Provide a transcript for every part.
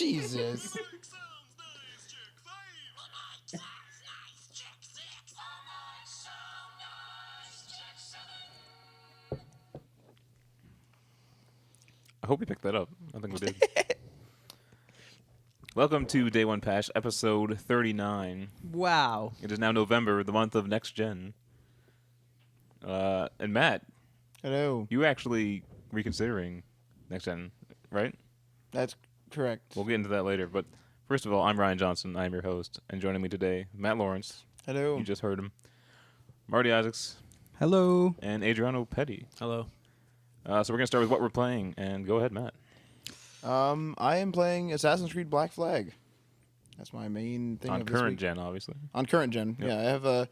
Jesus. I hope we picked that up. I think we did. Welcome to Day One Patch, episode 39. Wow. It is now November, the month of next gen. And Matt, Hello. you actually reconsidering next gen, right? That's correct. We'll get into that later. But first of all, I'm Ryan Johnson. I'm your host, and joining me today, Matt Lawrence. Hello. You just heard him. Marty Isaacs Hello. and Adriano Petti. Hello. So we're gonna start with what we're playing, and go ahead, Matt. I am playing Assassin's Creed Black Flag. That's my main thing On of this current week. gen, obviously. On current gen, Yep. yeah. I have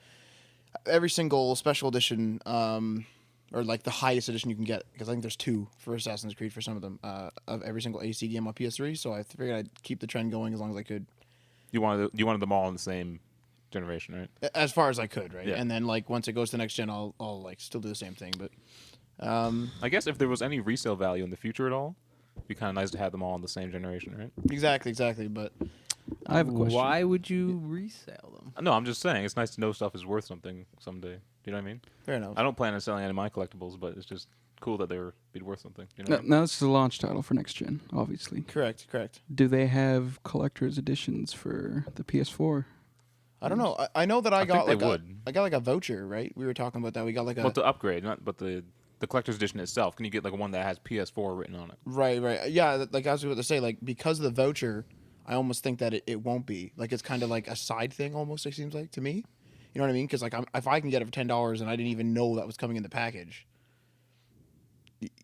every single special edition, or like the highest edition you can get, because I think there's 2 for Assassin's Creed for some of them, of every single AC game on PS3. So I figured I'd keep the trend going as long as I could, You wanted them all in the same generation, right? as far as I could, right? Yeah. And then like once it goes to next gen, I'll like still do the same thing. But I guess if there was any resale value in the future at all, it'd be kind of nice to have them all in the same generation, right? exactly. But I have a question. Why would you resell them? No, I'm just saying it's nice to know stuff is worth something someday. Do you know what I mean? fair enough. I don't plan on selling any of my collectibles, but it's just cool that they're be worth something. You know No, what I mean? now this is a launch title for next gen, obviously. Correct. Do they have collector's editions for the PS4? I don't know. I know that I got think like they would. I got like a voucher, right? We were talking about that. We got like a But the upgrade, but the collector's edition itself. Can you get like one that has PS4 written on it? right. Yeah, like I was about to say, like because of the voucher, I almost think that it won't be. Like it's kind of like a side thing, almost. It seems like to me. You know what I mean? Because like if I can get it for $10 and I didn't even know that was coming in the package.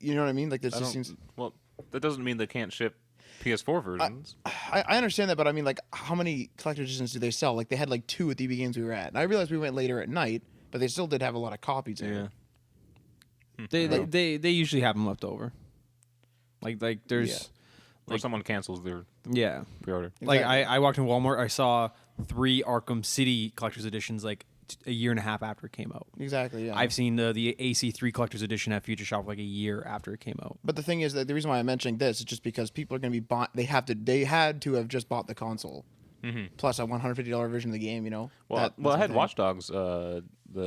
You know what I mean? Like this I just don't- seems. Well, that doesn't mean they can't ship PS4 versions. I understand that, but I mean, like, how many collector's editions do they sell? Like, they had like 2 at the EB Games we were at, and I realized we went later at night, but they still did have a lot of copies. In yeah. it. They usually have them left over. Like there's Or someone cancels their yeah. pre-order. Like Exactly. I walked in Walmart, I saw 3 Arkham City collector's editions like a year and a half after it came out. Exactly. Yeah. I've seen the AC3 collector's edition at Future Shop like a year after it came out. But the thing is that the reason why I'm mentioning this is just because people are going to be bought. They had to have just bought the console, plus a $150 version of the game. You know. Well, That's I the had thing. Watch Dogs, the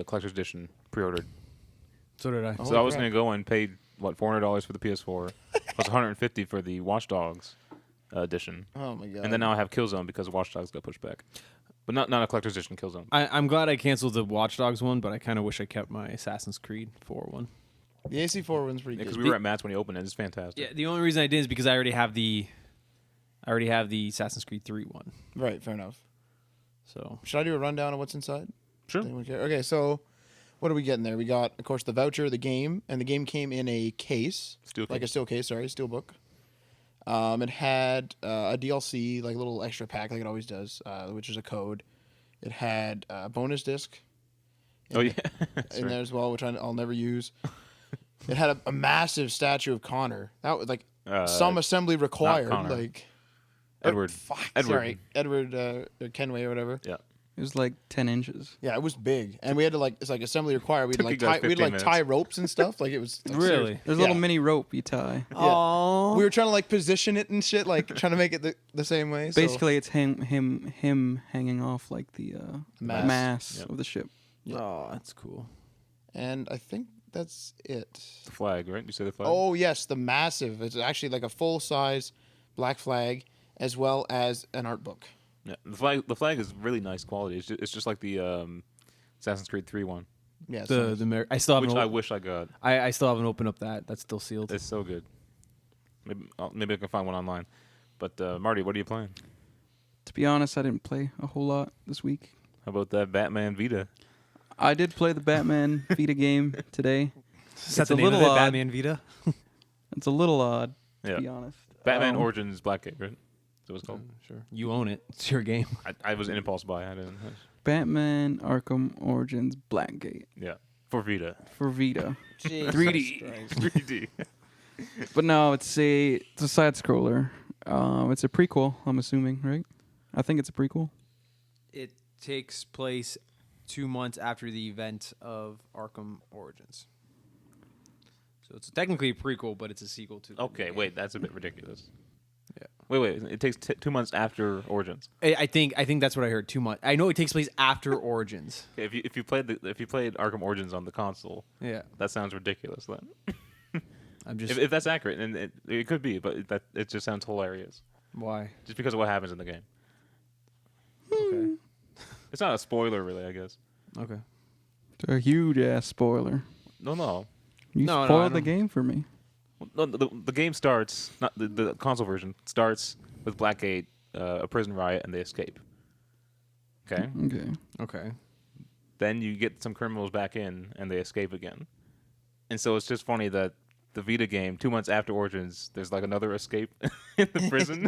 collector's edition, pre-ordered. So did I. Oh. So I was crap. going to go and pay $400 for the PS4, plus $150 for the Watch Dogs edition, Oh my god. and then now I have Killzone because Watch Dogs got pushed back, but not a collector's edition Killzone. I'm glad I canceled the Watch Dogs one, but I kind of wish I kept my Assassin's Creed 4 one. the AC4 one's pretty Because good. we were at Matt's when he opened it. It's fantastic. Yeah, the only reason I did is because I already have the Assassin's Creed 3 one. Right. Fair enough. So Should I do a rundown of what's inside? Sure. Does anyone care? Okay. So, what are we getting there? We got, of course, the voucher, the game, and the game came in a case, Steel like a case. steel case. Sorry, steel book. It had a DLC, like a little extra pack, like it always does, which is a code. It had a bonus disc. Oh yeah. In there as well, which I'll never use. It had a massive statue of Connor. That was like some assembly required. Connor. Like Edward. Edward. Sorry, Edward or Kenway or whatever. Yeah. It was like 10 inches. Yeah, it was big, and we had to it's like assembly required. We'd Took like you guys tie, we'd 15 like tie minutes. ropes and stuff. Like it was like, Really? serious. There's a Yeah. little mini rope you tie. oh, We were trying to like position it and shit, like trying to make it the same way. So- Basically, it's him hanging off like the Mass. of the ship. oh, that's cool. and I think that's it. The flag, right? You say the flag? Oh yes, the massive. It's actually like a full size black flag, as well as an art book. Yeah. The flag is really nice quality. It's just like the Assassin's Creed 3 one, Yeah, I still haven't. which I wish I got. I still haven't opened up that. That's still sealed. It's so good. Maybe I can find one online. But Marty, what are you playing? To be honest, I didn't play a whole lot this week. How about that Batman Vita? I did play the Batman Vita game today. Is that It's the a name of little it? odd. Batman Vita. It's a little odd, to Yeah. be honest. Batman Um, Origins Blackgate, right? Is that what it's called? Sure. You own it. It's your game. I was an impulse buy. I didn't. Batman Arkham Origins Blackgate Yeah. For Vita. for Vita. 3D. 3D. But no, it's a side scroller. It's a prequel, I'm assuming, right? I think it's a prequel. It takes place 2 months after the event of Arkham Origins. So it's technically a prequel, but it's a sequel to. the Okay, game. wait, that's a bit ridiculous. Yeah. Wait. It takes 2 months after Origins. I think that's what I heard. 2 months. I know it takes place after Origins. Okay, if you played Arkham Origins on the console, Yeah. that sounds ridiculous. Then, I'm just if that's accurate, and it could be, but it just sounds hilarious. why? Just because of what happens in the game. Okay. It's not a spoiler, really. I guess. Okay. It's a huge ass spoiler. No. You No, I spoiled the don't- game for me. No, the game starts. Not the console version starts with Blackgate, a prison riot, and they escape. Okay. Okay. Okay. Then you get some criminals back in, and they escape again. And so it's just funny that the Vita game, 2 months after Origins, there's like another escape in the prison.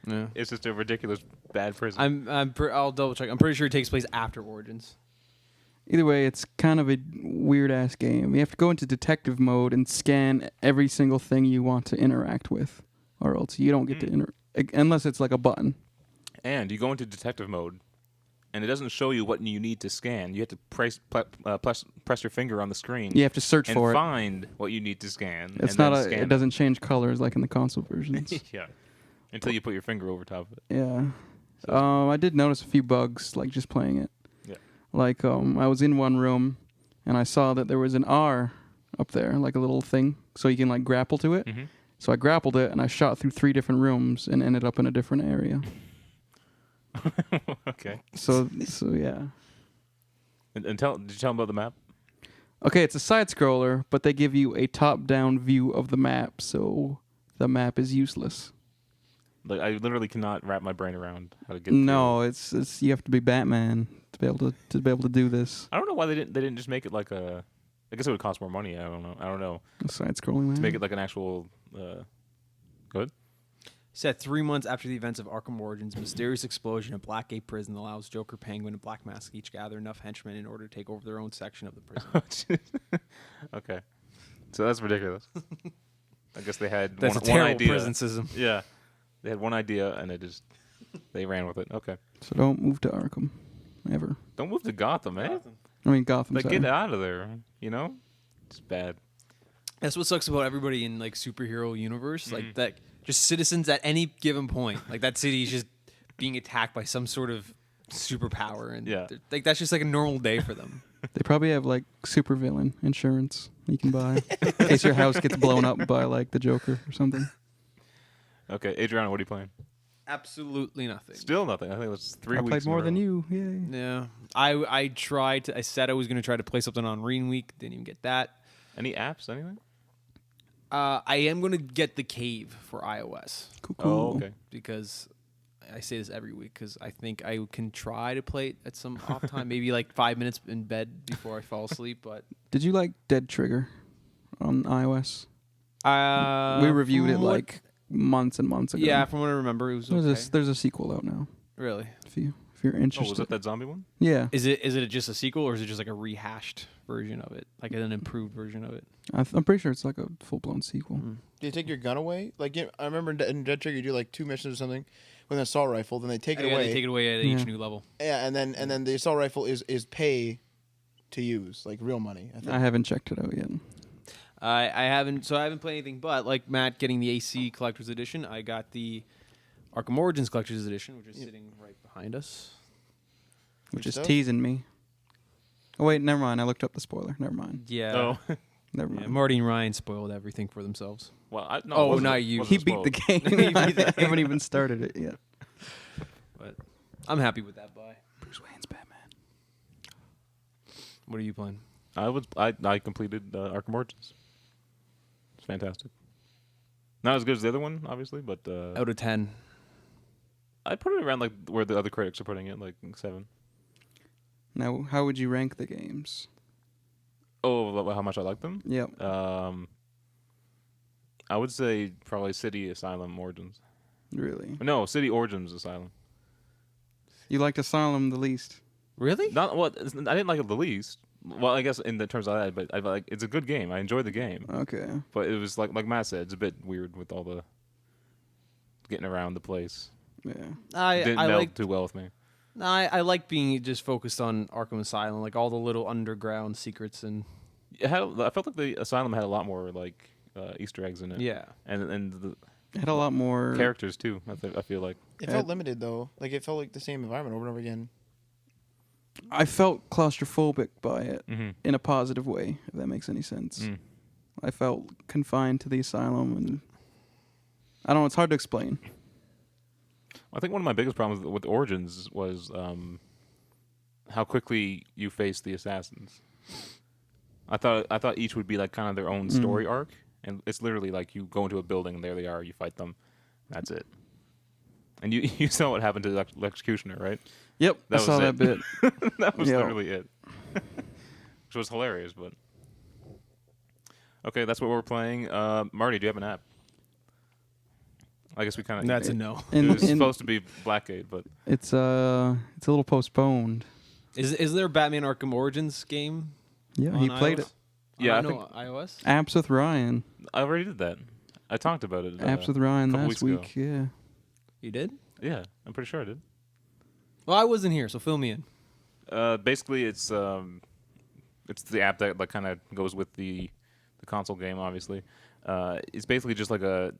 Yeah. It's just a ridiculous bad prison. I'll double check. I'm pretty sure it takes place after Origins. Either way, it's kind of a weird ass game. You have to go into detective mode and scan every single thing you want to interact with, or else you don't get to unless it's like a button. And you go into detective mode, and it doesn't show you what you need to scan. You have to press your finger on the screen. You have to search and for it. find what you need to scan. It's and not then a. scan It doesn't change colors like in the console versions. yeah. Until you put your finger over top of it. Yeah. So I did notice a few bugs, like just playing it. Yeah. Like, I was in one room, and I saw that there was an R up there, like a little thing, so you can like grapple to it. Mm-hmm. So I grappled it, and I shot through 3 different rooms and ended up in a different area. Okay. So yeah. And did you tell them about the map? Okay, it's a side scroller, but they give you a top-down view of the map, so the map is useless. Like I literally cannot wrap my brain around how to get. No, it's you have to be Batman to be able to do this. I don't know why they didn't just make it like a. I guess it would cost more money. I don't know. A side-scrolling map. To make it like an actual. Good. Set 3 months after the events of Arkham Origins, mysterious explosion at Blackgate Prison allows Joker, Penguin, and Black Mask each gather enough henchmen in order to take over their own section of the prison. Okay. So that's ridiculous. I guess they had That's one a terrible idea. prison system. Yeah. They had one idea and they ran with it. Okay. So don't move to Arkham, ever. Don't move to Gotham, man. I mean Gotham. Like sorry. get out of there. You know, it's bad. That's what sucks about everybody in like superhero universe. Like that, just citizens at any given point. Like that city is just being attacked by some sort of superpower, and Yeah. like that's just like a normal day for them. They probably have like supervillain insurance you can buy in case your house gets blown up by like the Joker or something. Okay, Adriano, what are you playing? Absolutely nothing. Still nothing. I think it was 3 I weeks. played in a more than row. you. Yay. Yeah, I tried. I said I was going to try to play something on Reen Week. Didn't even get that. Any apps? Anything? I am going to get the Cave for iOS Cool. Oh, okay. because I say this every week because I think I can try to play it at some off time, maybe like 5 minutes in bed before I fall asleep. But Did you like Dead Trigger on iOS? we We reviewed it like months and months ago. Yeah, from what I remember, it was okay. There's a sequel out now. Really? If you're Oh, interested. was that zombie one? Yeah, Is it just a sequel or is it just like a rehashed version of it, like an improved version of it? I'm pretty sure it's like a full blown sequel. Do you take your gun away? Like I remember in Dead Trigger, you do like 2 missions or something with an assault rifle. Then they take it Yeah, away. they take it away at Yeah. each new level. Yeah, and then the assault rifle is pay to use, like real money. I think. I haven't checked it out yet. I haven't played anything but like Matt getting the AC Collector's Edition. I got the Arkham Origins Collector's Edition, which is sitting right behind us. Which Good is stuff. teasing me. Oh wait, never mind. I looked up the spoiler. Never mind. Yeah. Oh, Never Yeah, mind. Marty and Ryan spoiled everything for themselves. well, no. Oh, it wasn't- not you. wasn't He beat the spoiled. game. He beat the I haven't even started it yet. But I'm happy with that buy. Bruce Wayne's Batman. What are you playing? I completed Arkham Origins. It's fantastic. Not as good as the other one, obviously, but Out of 10. I put it around like where the other critics are putting it, like 7. Now, how would you rank the games? Oh, how much I like them? Yep. I would say probably City Asylum Origins. Really? No, City Origins Asylum. You liked Asylum the least. Really? Not what I didn't like it the least. Well, I guess in the terms of that, but I like it's a good game. I enjoyed the game, Okay. but it was like Matt said, it's a bit weird with all the getting around the place. Yeah. Didn't I meld like too well with me. I like being just focused on Arkham Asylum, like all the little underground secrets and I felt like the Asylum had a lot more like Easter eggs in it. yeah. and It had a lot more characters too. I feel like It felt limited though. Like it felt like the same environment over and over again. I felt claustrophobic by it Mm-hmm. in a positive way, if that makes any sense. Mm. I felt confined to the asylum, and I don't know. It's hard to explain. I think one of my biggest problems with Origins was how quickly you face the assassins. I thought each would be like kind of their own story arc, and it's literally like you go into a building and there they are, you fight them, that's it. And you saw what happened to the executioner, right? Yep, That I saw was that it. bit. That was Yep. literally it, which was hilarious. But okay, that's what we're playing. Marty, do you have an app? I guess we kind of. That's a no. It was supposed to be Blackgate, but It's a little postponed. Is there a Batman Arkham Origins game? Yeah, he on played iOS? it. Yeah, I no, think- iOS. Apps with Ryan. I already did that. I talked about it. Apps with Ryan couple last weeks ago. week. Yeah. You did? Yeah, I'm pretty sure I did. Well, I wasn't here, so fill me in. Basically, it's the app that like kind of goes with the console game. Obviously, it's basically just like a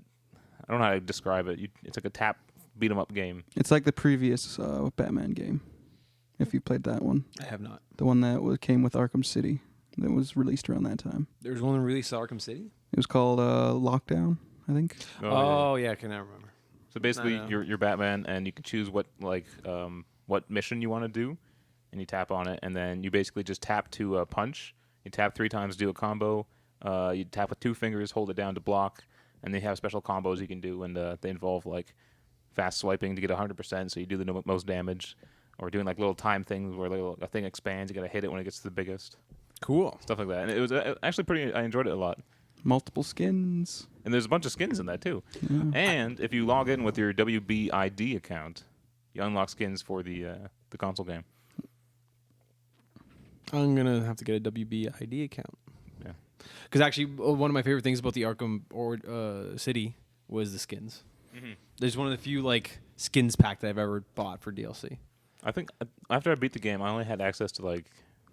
I don't know how to describe it. It's like a tap beat 'em up game. It's like the previous Batman game. If you played that one, I have not. the one that came with Arkham City, that was released around that time. There's one released at Arkham City. It was called Lockdown, I think. Oh yeah, I can now remember. So basically, No. you're Batman, and you can choose what what mission you want to do, and you tap on it, and then you basically just tap to punch. You tap 3 times, do a combo. You tap with 2 fingers, hold it down to block, and they have special combos you can do, and they involve like fast swiping to get 100%, so you do the most damage, or doing like little time things where a thing expands, you gotta hit it when it gets to the biggest, Cool. stuff like that. And it was actually pretty. I enjoyed it a lot. Multiple skins. And there's a bunch of skins in that too. Yeah. And if you log in with your WBID account, you unlock skins for the console game. I'm gonna have to get a WBID account. Yeah. Because actually, one of my favorite things about the Arkham City was the skins. Mm-hmm. There's one of the few like skins pack that I've ever bought for DLC. I think after I beat the game, I only had access to like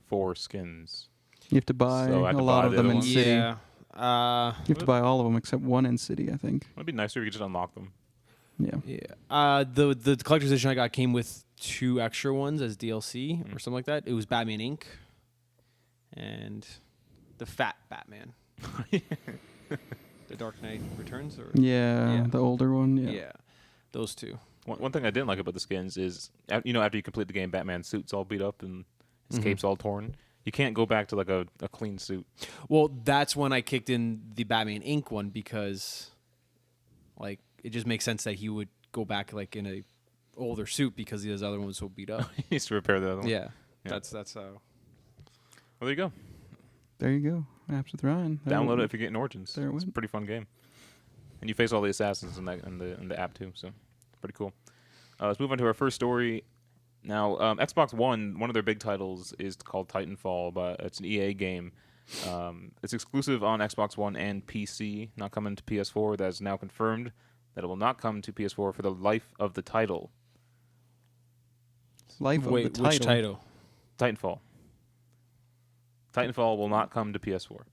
4 skins. You have to buy So I had a to lot buy of the them other in ones. City. Yeah. You have to buy all of them except one in City, I think. It'd be nicer if you could just unlock them. Yeah. Yeah. The collector's edition I got came with 2 extra ones as DLC or something like that. It was Batman Inc. and the Fat Batman. The Dark Knight Returns, or Yeah, Yeah. the older one. yeah. Yeah. Those 2. One thing I didn't like about the skins is, after you complete the game, Batman's suit's all beat up and his cape's all torn. You can't go back to like a clean suit. Well, that's when I kicked in the Batman Inc. one because, like, it just makes sense that he would go back like in a older suit because his other one was so beat up. He needs to repair the other one. Yeah, Yeah. that's how. Well, there you go. There you go. Apps with Ryan. Download it if you're getting Origins. There it It's a went. pretty fun game, and you face all the assassins in the app too. So pretty cool. Let's move on to our first story. Now, Xbox One of their big titles is called Titanfall, but it's an EA game. It's exclusive on Xbox One and PC, not coming to PS4. That is now confirmed that it will not come to PS4 for the life of the title. Life Wait, of the title. which title? Titanfall. Titanfall will not come to PS4. What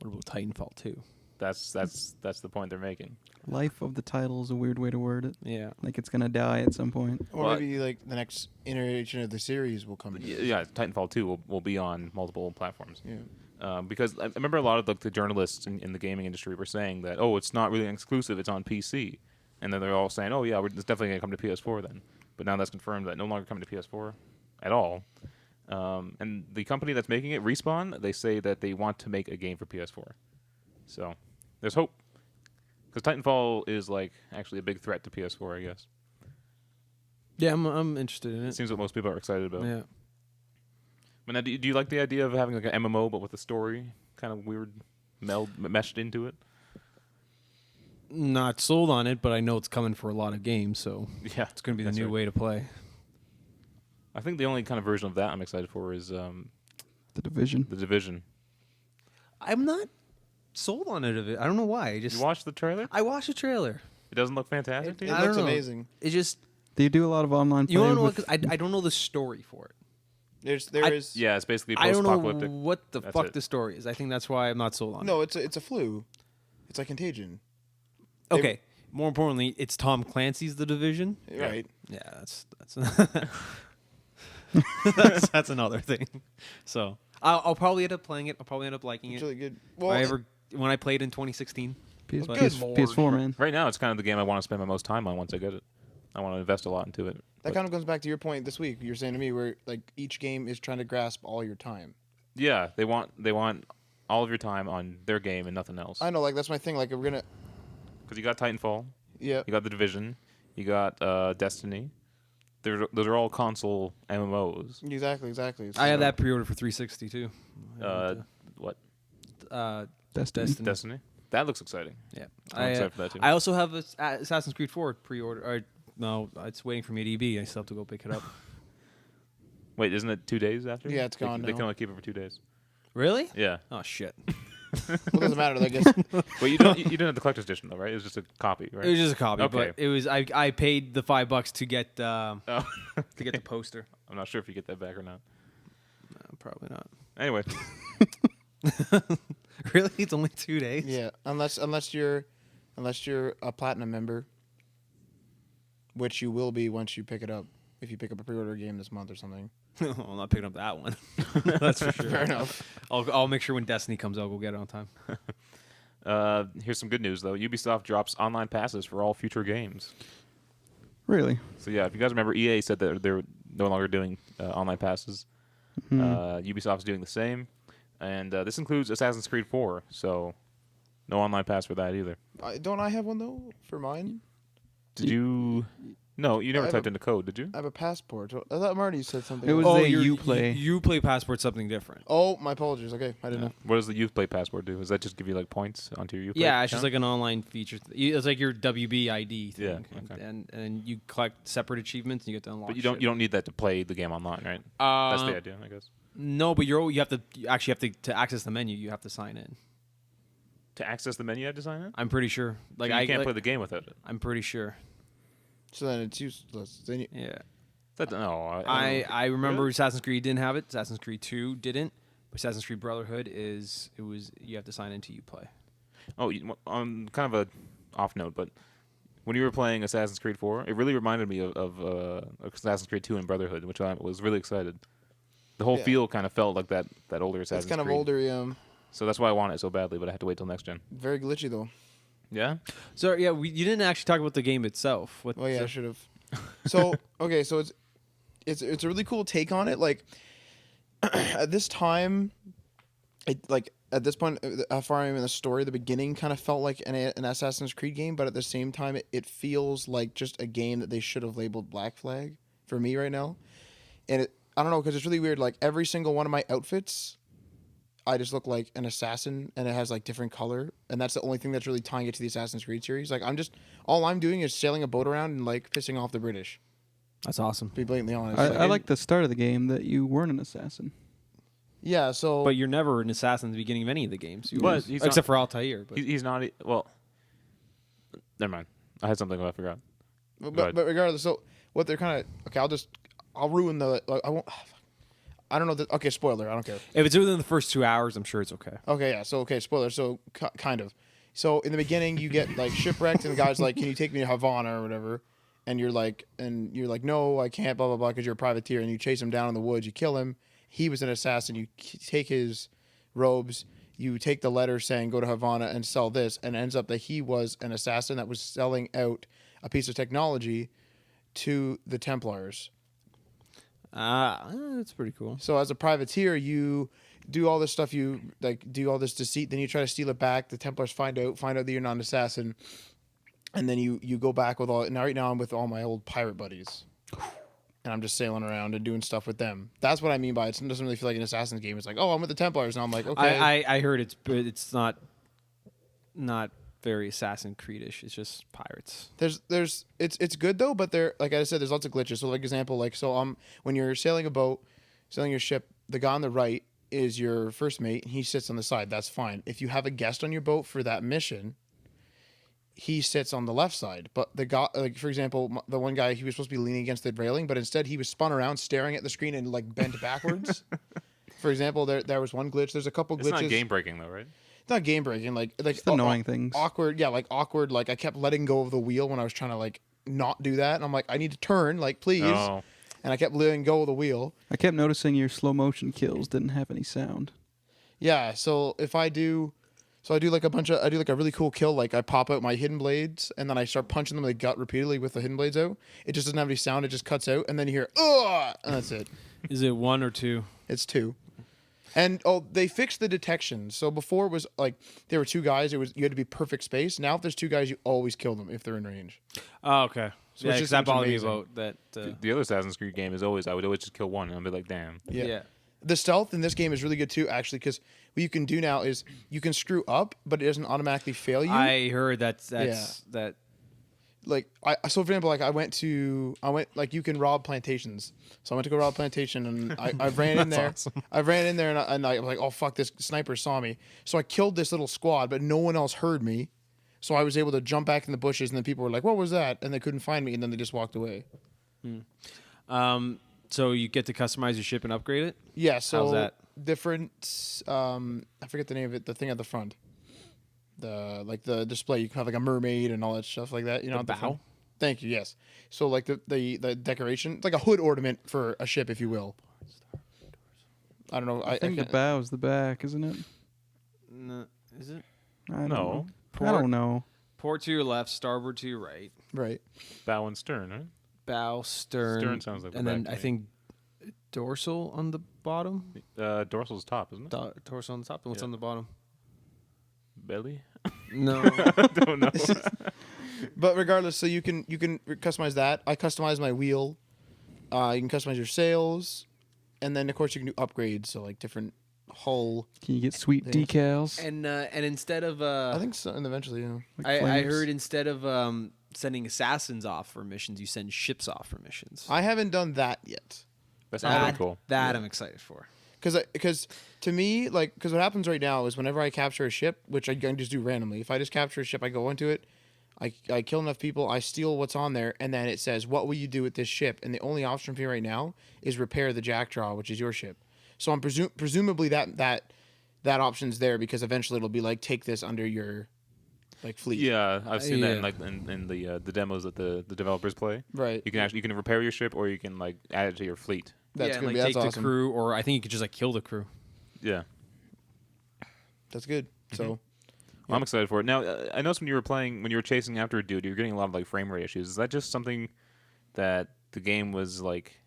about Titanfall 2? That's the point they're making. Life of the title is a weird way to word it. Yeah. Like it's gonna die at some point. Or Well, maybe like the next iteration of the series will come. Yeah, Titanfall 2 will be on multiple platforms. Yeah. Because I remember a lot of the journalists in the gaming industry were saying that, oh, it's not really an exclusive, it's on PC. And then they're all saying, oh, yeah, it's definitely going to come to PS4 then. But now that's confirmed that no longer coming to PS4 at all. And the company that's making it, Respawn, they say that they want to make a game for PS4. So there's hope. Because Titanfall is like actually a big threat to PS4, I guess. Yeah, I'm interested in It it. seems what most people are excited about. Yeah. But now, do you like the idea of having like an MMO but with a story kind of weird meshed into it? Not sold on it, but I know it's coming for a lot of games, so Yeah, it's going to be the that's new right. way to play. I think the only kind of version of that I'm excited for is The Division. The Division. I'm not sold on it. I don't know why. You watched the trailer? I watched the trailer. It doesn't look fantastic to It you? I don't looks know. amazing. It just They do a lot of online play. you want to know what? with- 'Cause I don't know the story for it. There is Yeah, it's basically I don't know post-apocalyptic. what the That's fuck it. the story is. I think that's why I'm not sold on no. It's a flu. It's like Contagion. it. Okay, More importantly, it's Tom Clancy's The Division. Right. Yeah, that's that's another thing. So I'll probably end up playing it. I'll probably end up liking It's it. really good. When I played in 2016. PS, Good PS, lord. PS4, man. Right now, it's kind of the game I want to spend my most time on once I get it. I want to invest a lot into it. That But kind of goes back to your point this week. You're saying to me where like each game is trying to grasp all your time. yeah, they want all of your time on their game and nothing else. I know, like that's my thing. Like we're gonna, Because you got Titanfall, yeah, you got The Division, you got Destiny. Those are all console MMOs. exactly. I had that pre-order for 360 too. What? Destiny. Destiny? That looks exciting. Yeah, I'm excited for that too. I also have Assassin's Creed 4 pre-order. No, it's waiting for me to EB. I still have to go pick it up. Wait, isn't it 2 days after? Yeah, it's gone They now. can only keep it for 2 days. Really? Yeah. Oh shit! Well, it doesn't matter. I guess But you didn't have the collector's edition though, right? It was just a copy, right? It was just a copy, Okay. but it was I paid the $5 to get Oh. to get the poster. I'm not sure if you get that back or not. No, probably not. Anyway, Really? It's only 2 days? yeah. Unless you're a platinum member, which you will be once you pick it up. If you pick up a pre-order game this month or something. I'm not picking up that one. That's for sure. Fair enough. I'll make sure when Destiny comes out, we'll get it on time. here's some good news though. Ubisoft drops online passes for all future games. Really? So yeah, if you guys remember, EA said that they're no longer doing online passes. Ubisoft's doing the same, and this includes Assassin's Creed 4. So no online pass for that either. Don't I have one though for mine? Did you? No, you never I have typed a- into code, did you? I have a passport. I thought Marty said something. It was like- the Uplay. Uplay passport's something different. Oh, my apologies. Okay, I didn't know. What does the Youth Play passport do? Does that just give you like points onto your Youth Play Yeah, it's just account? like an online feature. It's like your WB ID thing. Yeah, okay. And you collect separate achievements and you get to unlock. But you don't need that to play the game online, right? That's the idea, I guess. No, but you have to actually have to access the menu. You have to sign in. To access the menu, you have to sign in. I'm pretty sure. Like So you I can't like, play the game without it. I'm pretty sure. So then it's useless. Then you, Yeah. No, I remember Really? Assassin's Creed didn't have it. Assassin's Creed 2 didn't. But Assassin's Creed Brotherhood you have to sign into Uplay. Oh, on kind of a off note, but when you were playing Assassin's Creed 4, it really reminded me of Assassin's Creed 2 and Brotherhood, which I was really excited. The whole Yeah. feel kind of felt like that older Assassin's it's kind of Creed. older. So that's why I want it so badly, but I have to wait till next gen. Very glitchy though. Yeah? So yeah, you didn't actually talk about the game itself. What, Oh yeah, I should have. So okay, so it's a really cool take on it. Like at this time, at this point, how far I'm in the story, the beginning kind of felt like an Assassin's Creed game, but at the same time, it feels like just a game that they should have labeled Black Flag for me right now. And I don't know, because it's really weird. Like every single one of my outfits, I just look like an assassin, and it has like different color, and that's the only thing that's really tying it to the Assassin's Creed series. Like all I'm doing is sailing a boat around and like pissing off the British. That's awesome. To be blatantly honest. I like the start of the game that you weren't an assassin. Yeah, so But you're never an assassin at the beginning of any of the games. You But always- he's except for Altair. But He's not. Well, never mind. I had something I forgot. but regardless, so what they're kind of okay. I'll ruin the. Like, I won't. I don't know. Okay, spoiler. I don't care. if it's within the first 2 hours, I'm sure it's okay. Okay, yeah. So okay, spoiler. So kind of. So in the beginning, you get like shipwrecked, and the guy's like, "Can you take me to Havana or whatever?" And you're like, "No, I can't." Blah blah blah, because you're a privateer, and you chase him down in the woods. You kill him. He was an assassin. You take his robes. You take the letter saying go to Havana and sell this, and it ends up that he was an assassin that was selling out a piece of technology to the Templars. That's pretty cool. So as a privateer, you do all this stuff. You like do all this deceit. Then you try to steal it back. The Templars find out that you're not an assassin, and then you go back with all. Now right now I'm with all my old pirate buddies, and I'm just sailing around and doing stuff with them. That's what I mean by it doesn't really feel like an Assassin's game. It's like, oh, I'm with the Templars, and I'm like, okay. I heard it's not very Assassin's Creed-ish. It's just pirates. It's good though, but there, like I said, there's lots of glitches. So like example, when you're sailing a boat, sailing your ship, the guy on the right is your first mate, and he sits on the side. That's fine. If you have a guest on your boat for that mission, he sits on the left side. But the guy, like for example, the one guy, he was supposed to be leaning against the railing, but instead he was spun around, staring at the screen and like bent backwards. For example, there was one glitch. There's a couple It's glitches. not game breaking though, right? It's not game breaking. Like Just annoying things. Awkward. Yeah, like awkward. Like I kept letting go of the wheel when I was trying to like not do that, and I'm like, I need to turn. Like please. Oh. And I kept letting go of the wheel. I kept noticing your slow motion kills didn't have any sound. Yeah. So if I do. So I do like a really cool kill. Like I pop out my hidden blades and then I start punching them in the gut repeatedly with the hidden blades out. It just doesn't have any sound. It just cuts out and then you hear, ugh, and that's it. Is it 1 or 2? It's 2. And they fixed the detection. So before it was like there were 2 guys. You had to be perfect space. Now if there's 2 guys, you always kill them if they're in range. Oh, okay. So Yeah, it's 'cause just that bothered me amazing. about that. The other Assassin's Creed game is always I would always just kill one and I'd be like, damn. Yeah. The stealth in this game is really good too, actually, because what you can do now is you can screw up, but it doesn't automatically fail you. I heard that. Like so for example, like I went like you can rob plantations. So I went to go rob a plantation and I ran in there. awesome. I ran in there and I was like, oh fuck, this sniper saw me. So I killed this little squad, but no one else heard me. So I was able to jump back in the bushes and then people were like, what was that? And they couldn't find me and then they just walked away. So you get to customize your ship and upgrade it. Yeah, so How's that? different I forget the name of it, the thing at the front. The display, you can have like a mermaid and all that stuff like that, you know, The at the bow? front. Thank you, yes. So like the decoration, it's like a hood ornament for a ship, if you will. I don't know. I think the bow's the back, isn't it? No, is it? I don't No. know. I don't know. Port to your left, starboard to your right, Right. Bow and stern, right? bow, stern. Stern sounds like the and then back I to me. think dorsal on the bottom. Dorsal's top, isn't it? Torso on the top. And what's Yeah. on the bottom? Belly? No. I don't know. But regardless, so you can customize that. I customize my wheel. You can customize your sails, and then of course you can do upgrades. So like different hull. Can you get sweet Things. decals? and instead of I think so. And eventually, yeah. Like I flames? heard instead of sending assassins off for missions, you send ships off for missions. I haven't done that yet. That sounds pretty cool. That I'm excited for. Because to me, like, because what happens right now is whenever I capture a ship, which I can just do randomly, if I just capture a ship, I go into it, I kill enough people, I steal what's on there, and then it says, what will you do with this ship? And the only option for me right now is repair the jackdaw, which is your ship. So I'm presumably that option's there because eventually it'll be like, take this under your like fleet. Yeah, I've seen that Yeah. in like in the demos that the developers play. Right. You can repair your ship or you can like add it to your fleet. That's yeah, gonna and, be like, that's take awesome. the crew, or I think you could just like kill the crew. Yeah. That's good. So Well, I'm excited for it. Now, I noticed when you were chasing after a dude, you were getting a lot of like frame rate issues. Is that just something that the game was like?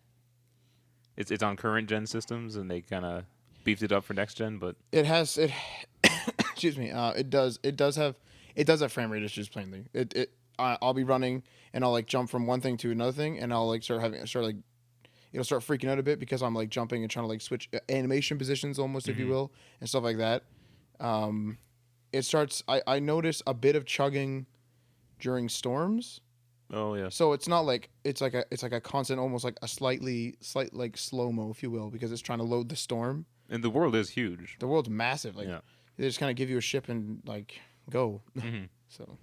It's on current gen systems and they kind of beefed it up for next gen, but it has it. Excuse me. It does have frame rate issues plainly. I'll be running and I'll like jump from one thing to another thing and I'll like start freaking out a bit because I'm like jumping and trying to like switch animation positions almost, if you will, and stuff like that. It starts. I notice a bit of chugging during storms. oh yeah, So it's not like it's like a constant, almost like a slight like slow mo, if you will, because it's trying to load the storm. and the world is huge. The world's massive. Like Yeah. they just kind of give you a ship and like go. Mhm. So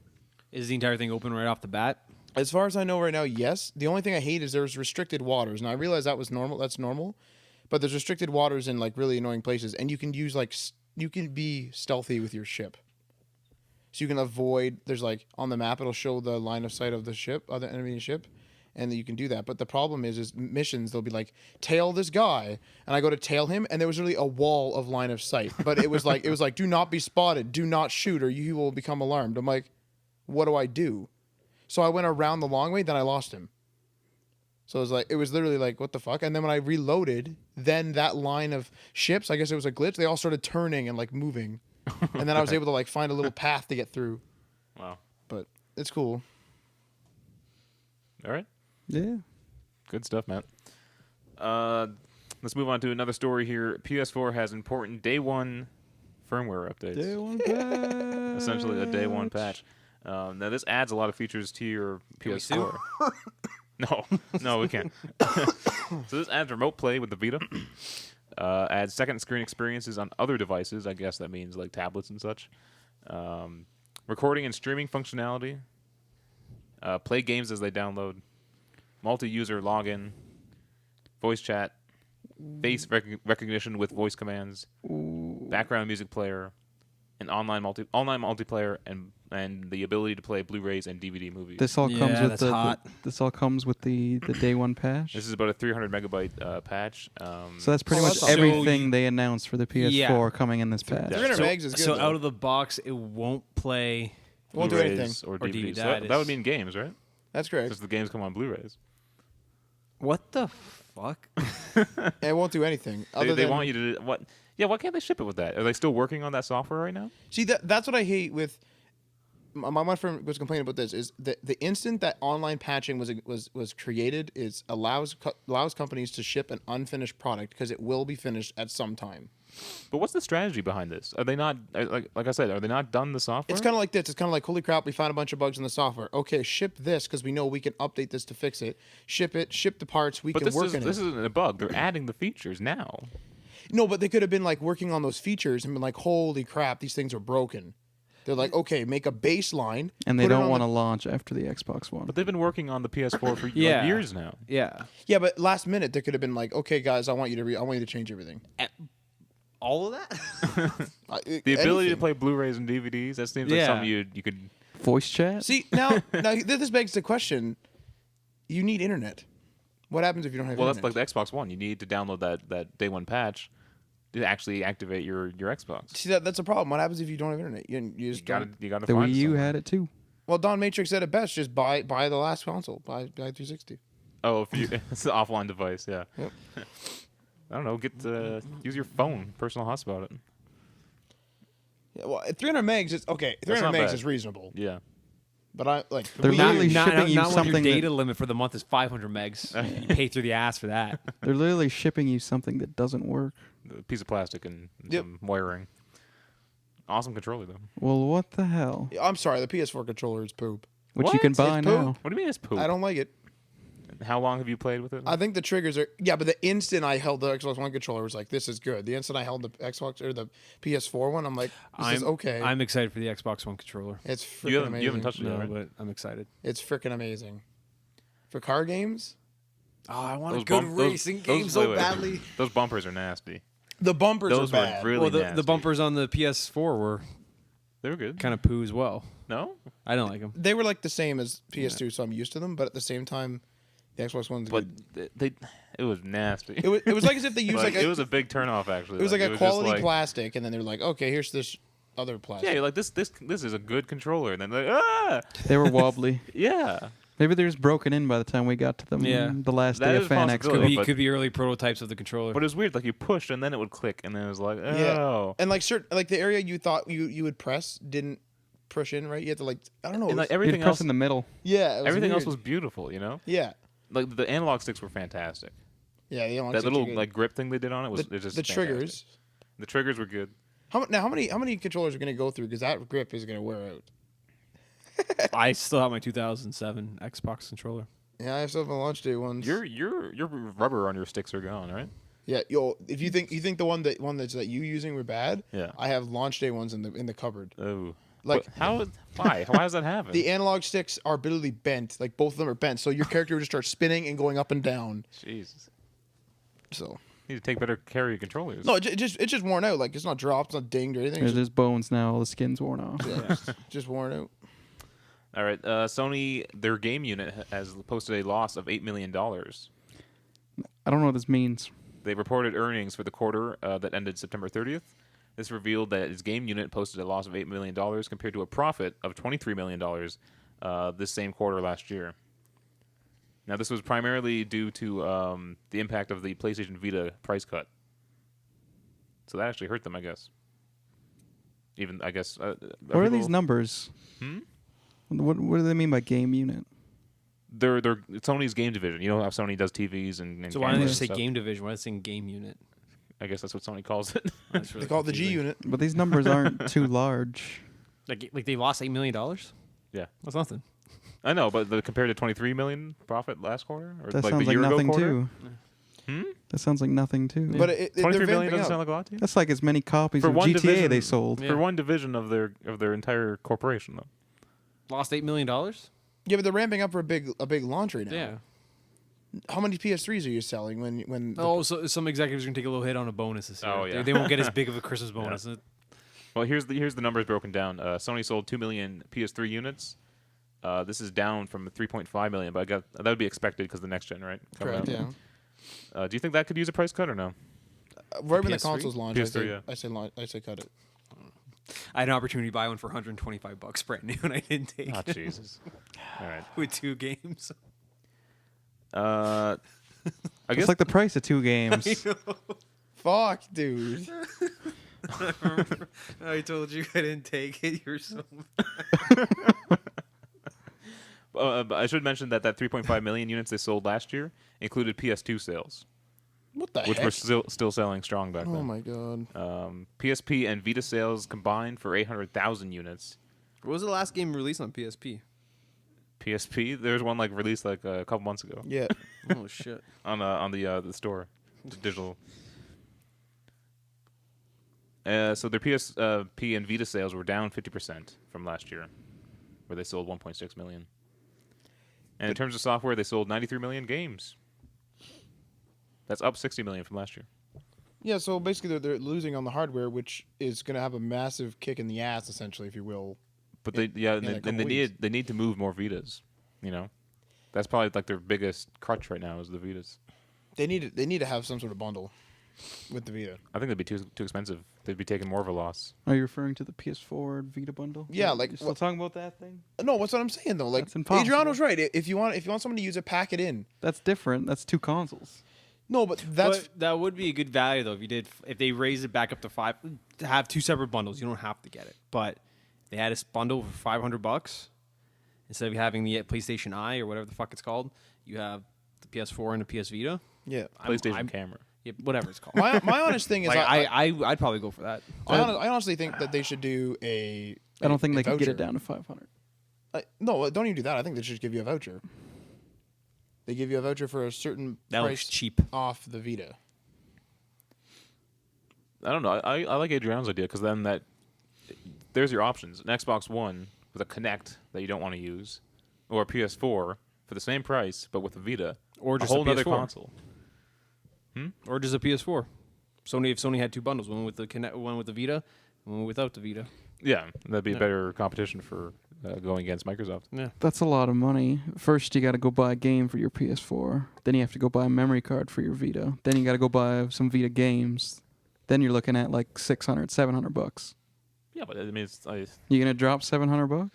Is the entire thing open right off the bat? as far as I know right now, yes. The only thing I hate is there's restricted waters. Now I realize that was normal. That's normal, but there's restricted waters in like really annoying places, and you can use like you can be stealthy with your ship. So you can avoid. There's like on the map, it'll show the line of sight of the ship, other enemy ship, and you can do that. But the problem is missions. They'll be like tail this guy, and I go to tail him, and there was really a wall of line of sight. But it was like do not be spotted, do not shoot, or you will become alarmed. I'm like, what do I do? So I went around the long way, then I lost him. So it was literally like, what the fuck? And then when I reloaded, then that line of ships, I guess it was a glitch, they all started turning and like moving. And then I was able to like find a little path to get through. Wow. But it's cool. All right. Yeah. Good stuff, Matt. Let's move on to another story here. PS4 has important day one firmware updates. Day one patch. Essentially a day one patch. Now this adds a lot of features to your we PS4. No, we can't. So this adds remote play with the Vita. Adds second screen experiences on other devices. I guess that means like tablets and such. Recording and streaming functionality. Play games as they download. Multi-user login. Voice chat. Face recognition with voice commands. Background music player. and online multiplayer, and the ability to play Blu-rays and DVD movies. This all Yeah, comes with that's hot. This all comes with the day one patch. This is about a 300 megabyte patch. So that's pretty Oh, much that's awesome. everything they announced for the PS4 Yeah. coming in this patch. 300 So, megs is good. so though. out of the box, it won't play. Won't do Blu-rays anything. or Or DVDs. DVD, So that that would is- mean games, right? That's correct. Since the games come on Blu-rays. What the fuck? And it won't do anything. Other They than, want you to what? Yeah, why can't they ship it with that? Are they still working on that software right now? See, that's what I hate with. My friend was complaining about this. Is the instant that online patching was created is allows companies to ship an unfinished product because it will be finished at some time. But what's the strategy behind this? Are they not like I said? Are they not done the software? It's kind of like this. It's kind of like, holy crap, we found a bunch of bugs in the software. Okay, ship this because we know we can update this to fix it. Ship it. Ship the parts. We But can this work in this it. isn't a bug. They're adding the features now. No, but they could have been like working on those features and been like, holy crap, these things are broken. They're like, okay, make a baseline. And they put it don't on want the- to launch after the Xbox One. But they've been working on the PS4 for Yeah. like years now. Yeah. Yeah, but last minute they could have been like, okay, guys, I want you to change everything. All of that? The ability to Anything. play Blu-rays and DVDs, that seems like Yeah. something you could. Voice chat? See, now this begs the question: you need internet. What happens if you don't have Well, that's internet? like the Xbox One. You need to download that day one patch to actually activate your Xbox. See, that's a problem. What happens if you don't have internet? You You just gotta don't. you gotta The find Wii U somewhere. had it too. Well, Don Matrix said it best: just buy the last console, buy 360. Oh, if you, it's an offline device, yeah. Yep. I don't know. Use your phone, personal hotspot it. Yeah, well, 300 megs is okay. That's 300 not megs bad. is reasonable, Yeah. but I like. They're Wii literally U- shipping you not when something your that- data limit for the month is 500 megs. You pay through the ass for that. They're literally shipping you something that doesn't work. A piece of plastic and Yep. some wiring. Awesome controller though. Well, what the hell? I'm sorry, the PS4 controller is poop. Which you What? can buy It's poop. now. What do you mean it's poop? I don't like it. How long have you played with it? I think the triggers are but the instant I held the Xbox One controller was like, this is good. The instant I held the Xbox or the PS4 one, I'm like, this is okay. I'm excited for the Xbox One controller. It's freaking you haven't amazing. you haven't touched it No, yet, right? but I'm excited. It's freaking amazing. For car games, Oh, I want Those bump- those- those- wait, wait. Those bumpers are nasty. the bumpers Those are were bad. really Well, the nasty. bumpers on the PS4 were They were good. kind of poo as well. No, I don't like them. They were like the same as PS2, so I'm used to them. But at the same time, the Xbox One's but good. it was nasty. It was like as if they used Like, like it was a big turnoff actually. it was like a just quality like- plastic, and then they're like, okay, here's this other plastic. Yeah, you're like this is a good controller, and then like They were wobbly. yeah. Maybe they were just broken in by the time we got to them. Yeah. The last That day is of a Fan possibility. Expo. but- Could be early prototypes of the controller. But it was weird. Like you pushed and then it would click, and then it was like oh. Yeah. And like like the area you thought you would press didn't push in right. You had to like I don't know. And it like was- everything You'd press else, in the middle. yeah, it was everything else weird. was beautiful. You know, yeah. like the analog sticks were fantastic. Yeah, the analog That sticks are little good. like grip thing they did on it was the, it just the fantastic. triggers. The triggers were good. How many controllers are going to go through because that grip is going to wear out. I still have my 2007 Xbox controller. Yeah, I have some launch day ones. Your rubber on your sticks are gone, right? Yeah, yo, if you think the one that you using were bad, Yeah. I have launch day ones in the cupboard. Oh, Like- But how? Why? Why does that happen? The analog sticks are literally bent, like both of them are bent, so your character would just start spinning and going up and down. Jesus, So you need to take better care of your controllers. no, it's just worn out. Like it's not dropped, it's not dinged or anything. There's It's just bones now. All the skin's worn off. just worn out. All right, Sony, their game unit has posted a loss of $8 million. I don't know what this means. They reported earnings for the quarter that ended September 30th. This revealed that its game unit posted a loss of $8 million compared to a profit of $23 million this same quarter last year. Now, this was primarily due to the impact of the PlayStation Vita price cut. So that actually hurt them, I guess. Even, I guess... What are these numbers? What do they mean by game unit? They're Sony's game division. You know how Sony does TVs and So why don't they cameras just say and stuff? game division? Why don't they say game unit? I guess that's what Sony calls it. That's They really call it the G confusing. unit. But these numbers aren't too large. Like they lost $8 million? Yeah. That's nothing. I know, but compared to 23 million profit last quarter, or That like sounds the like year ago nothing quarter. too. That sounds like nothing too. But 23 they're million vamping doesn't up. sound like a lot to you. That's like as many copies For of one GTA division, they sold. Yeah. For one division of their entire corporation, though. Lost $8 million? Yeah, but they're ramping up for a big launch right now. Yeah. How many PS3s are you selling when? Oh, so some executives are going to take a little hit on a bonus this year. Oh, yeah. They won't get as big of a Christmas bonus. Well, here's the numbers broken down. Sony sold 2 million PS3 units. This is down from 3.5 million, but that would be expected because the next gen, right? Coming Correct. out. Yeah. Do you think that could use a price cut or no? Right when the PS3? consoles launch, PS3, I say cut it. I had an opportunity to buy one for $125 brand new, and I didn't take Oh, it Jesus. All right. with 2 games. I It's guess like the price of 2 games. Fuck, dude. I told you I didn't take it. You're so. but I should mention that 3.5 million units they sold last year included PS2 sales, What the which heck? were still selling strong back then. Oh my god. PSP and Vita sales combined for 800,000 units. What was the last game released on PSP? PSP, there's one released a couple months ago Yeah. Oh shit! on the store, digital. So their PSP and Vita sales were down 50% from last year, where they sold 1.6 million. And in terms of software, they sold 93 million games. That's up 60 million from last year. Yeah, so basically they're losing on the hardware, which is going to have a massive kick in the ass, essentially, if you will. But in a they couple weeks. need to move more Vitas. You know, that's probably their biggest crutch right now is the Vitas. They need to have some sort of bundle with the Vita. I think they'd be too expensive. They'd be taking more of a loss. Are you referring to the PS4 Vita bundle? Yeah, You're still talking about that thing? No, what's what I'm saying though? Like That's impossible. Adriano's right. If you want someone to use it, pack it in. That's different. That's 2 consoles. No, but that's But that would be a good value though if they raised it back up to 5 to have 2 separate bundles. You don't have to get it, but they had a bundle for $500 instead of having the PlayStation Eye or whatever the fuck it's called. You have the PS4 and the PS Vita. yeah. PlayStation camera. Yeah, whatever it's called. My honest thing is Like, I I'd probably go for that. honestly think that they should do a. I don't think a they can get it voucher. down to 500. No, don't even do that. I think they should give you a voucher. They give you a voucher for a certain That price looks cheap. off the Vita. I don't know. I like Adriano's idea because then there's your options: an Xbox One with a Kinect that you don't want to use, or a PS4 for the same price but with a Vita, Or just a whole a other PS4. console. Or just a PS4. If Sony had 2 bundles, one with the Kinect, one with the Vita, and one without the Vita. Yeah, that'd be a Yeah. better competition for going against Microsoft. Yeah. That's a lot of money. First, you got to go buy a game for your PS4. Then you have to go buy a memory card for your Vita. Then you got to go buy some Vita games. Then you're looking at like $600, $700. Yeah, but I mean, You gonna drop $700?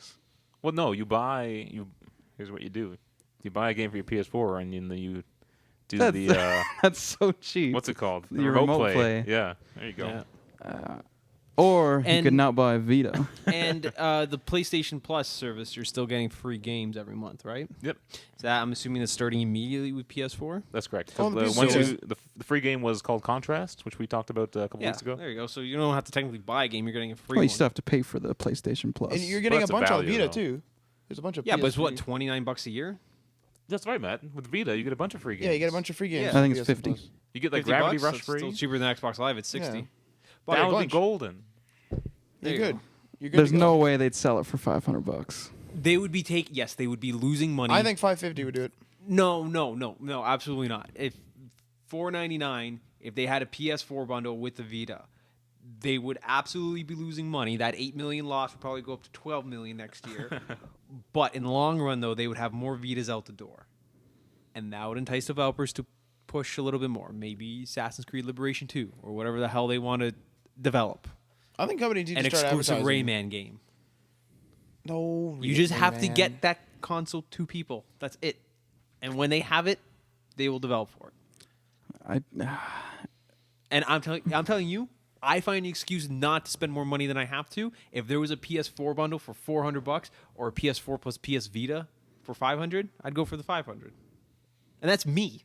well, no, here's what you do: you buy a game for your PS4 and then you do That's- That's so cheap. what's it called? The Your remote play. Yeah, there you go. Yeah. Or you And- could not buy a Vita. And the PlayStation Plus service, you're still getting free games every month, right? Yep, So that, I'm assuming that's starting immediately with PS4. that's correct. Oh, 'Cause, the once PS4. the free game was called Contrast, which we talked about a couple Yeah, weeks ago. there you go. So you don't have to technically buy a game; you're getting a free Well, you one. still have to pay for the PlayStation Plus. And you're getting a that's a bunch on value, Vita though. too. There's a bunch of Yeah, but it's what, PS3. $29 a year? That's right, Matt. With Vita, you get a bunch of free games. Yeah, you get a bunch of free games. Yeah. for I think it's PS 50. Plus. You get like 50 Gravity bucks? Rush That's free. still cheaper than Xbox Live. It's 60. Yeah. Buy a That would be bunch. golden. There You're you good. go. You're good. There's to go. no way they'd sell it for $500. They would be they would be losing money. I think 550 would do it. No, absolutely not. If $4.99, if they had a PS4 bundle with the Vita, they would absolutely be losing money. That 8 million loss would probably go up to 12 million next year. But in the long run, though, they would have more Vitas out the door, and that would entice developers to push a little bit more. Maybe Assassin's Creed Liberation 2 or whatever the hell they want to develop. I think companies need An to start exclusive advertising. Rayman game. No, You just have to Rayman. get that console to people. That's it. And when they have it, they will develop for it. And I'm telling you, I find an excuse not to spend more money than I have to. If there was a PS4 bundle for $400 or a PS4 plus PS Vita for $500, I'd go for the $500. And that's me.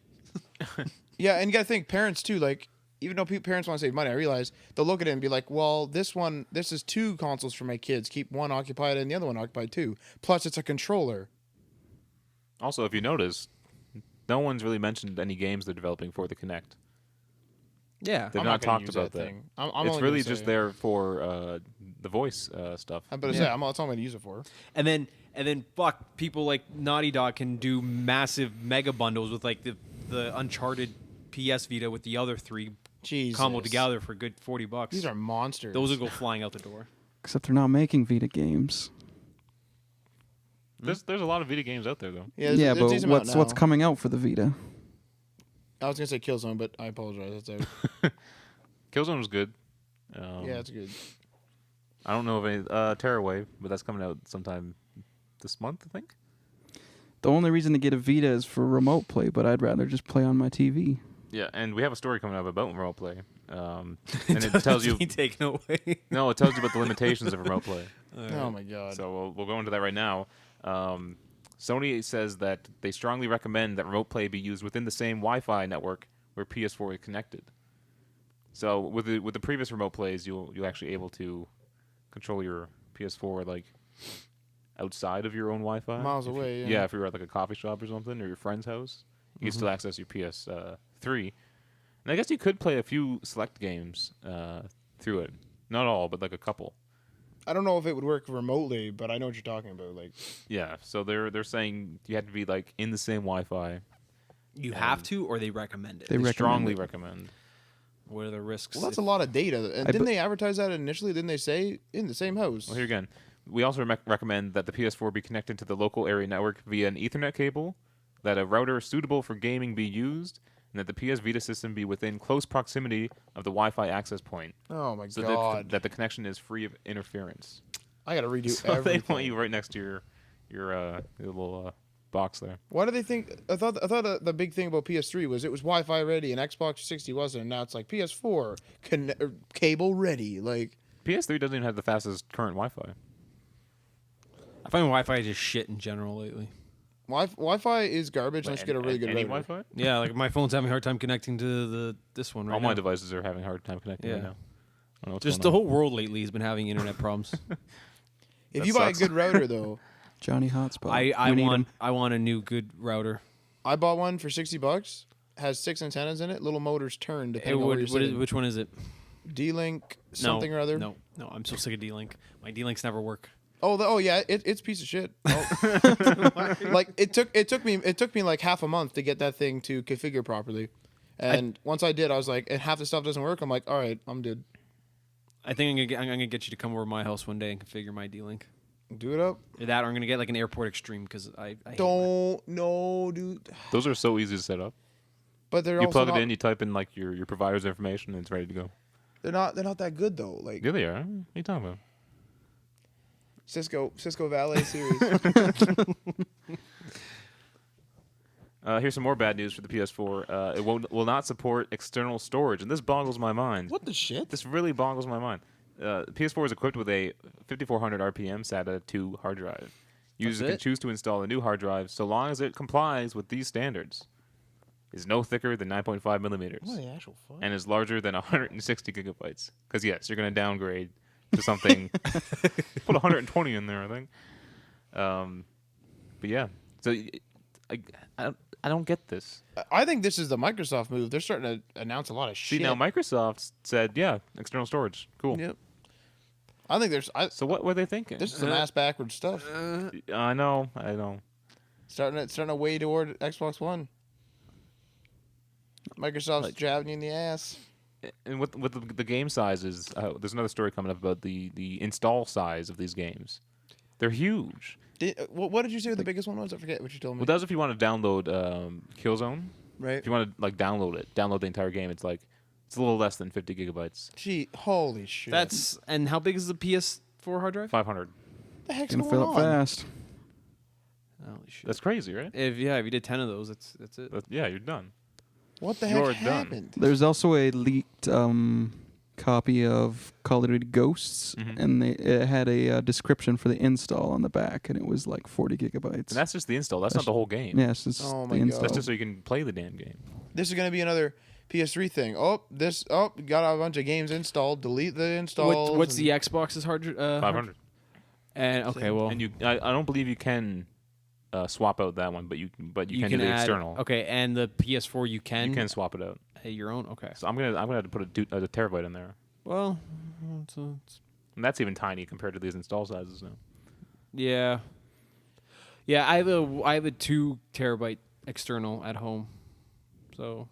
Yeah, and you got to think parents too. Like, even though parents want to save money, I realize they'll look at it and be like, "Well, this is 2 consoles for my kids. Keep one occupied and the other one occupied too. Plus, it's a controller." Also, if you notice, no one's really mentioned any games they're developing for the Kinect. Yeah. They've I'm not gonna talked use about that that. thing. I'm It's only really gonna just say- there for the voice stuff. I'm about to say, that's all I'm going to use it for. And then fuck, people like Naughty Dog can do massive mega bundles with like the Uncharted PS Vita with the other 3 Jesus. combo together for a good $40. These are monsters. Those will go flying out the door. Except they're not making Vita games. There's a lot of Vita games out there though. Yeah, Yeah, there's but decent amount what's now. coming out for the Vita? I was gonna say Killzone, but I apologize. That's out. Killzone was good. Yeah, it's good. I don't know of any Terrawave, but that's coming out sometime this month, I think. The only reason to get a Vita is for remote play, but I'd rather just play on my TV. Yeah, and we have a story coming up about remote play, and it tells you. Be taken away. No, it tells you about the limitations of remote play. Oh my god. So we'll go into that right now. Sony says that they strongly recommend that remote play be used within the same Wi-Fi network where PS4 is connected. So with the previous remote plays, you'll actually able to control your PS4 like outside of your own Wi-Fi, Miles If you- away, yeah. Yeah, if you're at like a coffee shop or something or your friend's house, you can still access your PS3. And I guess you could play a few select games through it. Not all, but like a couple. I don't know if it would work remotely, but I know what you're talking about. Like, Yeah, so they're saying you have to be like in the same Wi-Fi. You have to, or they recommend it. They recommend strongly it. recommend. What are the risks? well, that's a lot of data. And didn't they advertise that initially? Didn't they say in the same house? Well, here again, we also recommend that the PS4 be connected to the local area network via an Ethernet cable, that a router suitable for gaming be used, and that the PS Vita system be within close proximity of the Wi-Fi access point, Oh my so god. that the connection is free of interference. I gotta redo So everything. they want you right next to your little box there. Why do they think? I thought the big thing about PS3 was it was Wi-Fi ready and Xbox 60 wasn't. And now it's like PS4 cable ready. Like, PS3 doesn't even have the fastest current Wi-Fi. I find Wi-Fi is just shit in general lately. Wi-Fi is garbage unless you get a really good any router. Wi-Fi. Yeah, like my phone's having a hard time connecting to this one right All now. my devices are having a hard time connecting right Yeah. now. I don't know what's Just the going on. whole world lately has been having internet problems. If That you buy a sucks. good router though, Johnny Hotspot. I We need 'em. want a new good router. I bought one for $60. Has 6 antennas in it. Little motors turn depending on where you're sitting. Which one is it? D-Link something no, or other. No, I'm so sick of D-Link. My D-Links never work. Oh yeah, it's a piece of shit. Oh. Like it took me like half a month to get that thing to configure properly, and once I did, I was like, and half the stuff doesn't work. I'm like, all right, I'm good. I think I'm gonna get you to come over to my house one day and configure my D-Link. Do it up. Or that, or I'm gonna get like an Airport Extreme because I hate Don't no, dude. Those are so easy to set up. But they're You also plug it not, in, you type in like your provider's information, and it's ready to go. they're not that good though. Like Yeah, they are. What are you talking about? Cisco Valet series. Here's some more bad news for the PS4. It will not support external storage, and this boggles my mind. What the shit? This really boggles my mind. PS4 is equipped with a 5400 RPM SATA 2 hard drive. Users can it? choose to install a new hard drive so long as it complies with these standards. Is no thicker than 9.5 millimeters What the actual fuck? and is larger than 160 gigabytes. Because yes, you're going to downgrade to something. Put 120 in there, I think. But yeah, so I don't get this. I think this is the Microsoft move. They're starting to announce a lot of See, shit. now Microsoft said, yeah, external storage, cool. Yep. I think So what were they thinking? this is some ass backwards stuff. I know. Starting to weigh toward Xbox One. Microsoft's jabbing you in the ass. And with the game sizes, there's another story coming up about the install size of these games. They're huge. What did you say the biggest one was? I forget what you told me. Well, that's if you want to download Killzone. Right. If you want to like download the entire game, it's a little less than 50 gigabytes. Gee, holy shit. That's and how big is the PS4 hard drive? 500. What the heck's Gonna going fill up on? fast. Holy shit! That's crazy, right? If you did 10 of those, that's it. Yeah, you're done. What the You're heck done. happened? There's also a leaked copy of Call of Duty Ghosts, Mhm. and it had a description for the install on the back, and it was like 40 gigabytes. And that's just the install. That's not the whole game. Yes, it's Oh the my God. install. That's just so you can play the damn game. This is going to be another PS3 thing. Got a bunch of games installed. Delete the installs. What's the Xbox's hard? 500. And okay, well, And I don't believe you can swap out that one, but you can do the add, external. Okay, and the PS4 you can. You can swap it out. Your own. Okay. So I'm gonna have to put a terabyte in there, Well, and that's even tiny compared to these install sizes now. yeah. I have a 2 terabyte external at home, so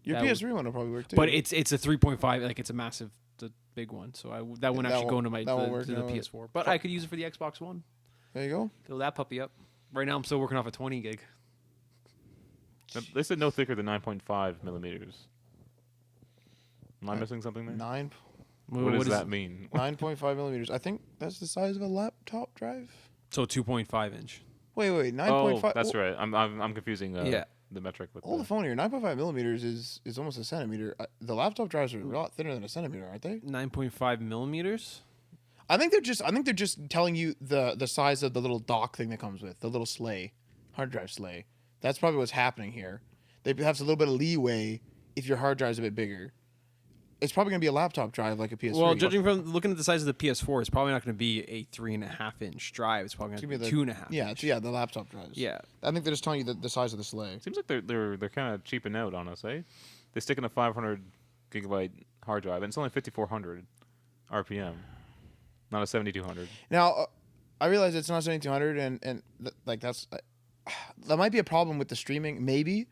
Your That would- PS3 one will probably work too. But it's a 3.5, like it's a massive, the big one. So that wouldn't that actually go won't- into my that won't work, to the no. PS4. But I could use it for the Xbox One. There you go. Fill that puppy up. Right now, I'm still working off a 20 gig. They said no thicker than 9.5 millimeters. Am I missing something there? 9, What does that mean? 9.5 millimeters. I think that's the size of a laptop drive. So 2.5 inch. Wait, 9.5. Oh, that's right. I'm confusing Yeah. the metric with Hold the phone here. 9.5 millimeters is almost a centimeter. The laptop drives are a lot thinner than a centimeter, aren't they? 9.5 millimeters. I think they're just telling you the size of the little dock thing that comes with the little sleigh, hard drive sleigh. That's probably what's happening here. They have a little bit of leeway if your hard drive's a bit bigger. It's probably gonna be a laptop drive like a PS3. Well, judging from looking at the size of the PS4, it's probably not going to be a 3.5 inch drive. It's probably It's going to gonna be be 2.5. yeah, inch. yeah, the laptop drives. Yeah. I think they're just telling you the size of the sleigh. Seems like they're kind of cheaping out on us, eh? They stick in a 500 gigabyte hard drive, and it's only 5,400 RPM, not a 7,200. Now, I realize it's not 7,200, and like that's that might be a problem with the streaming, maybe,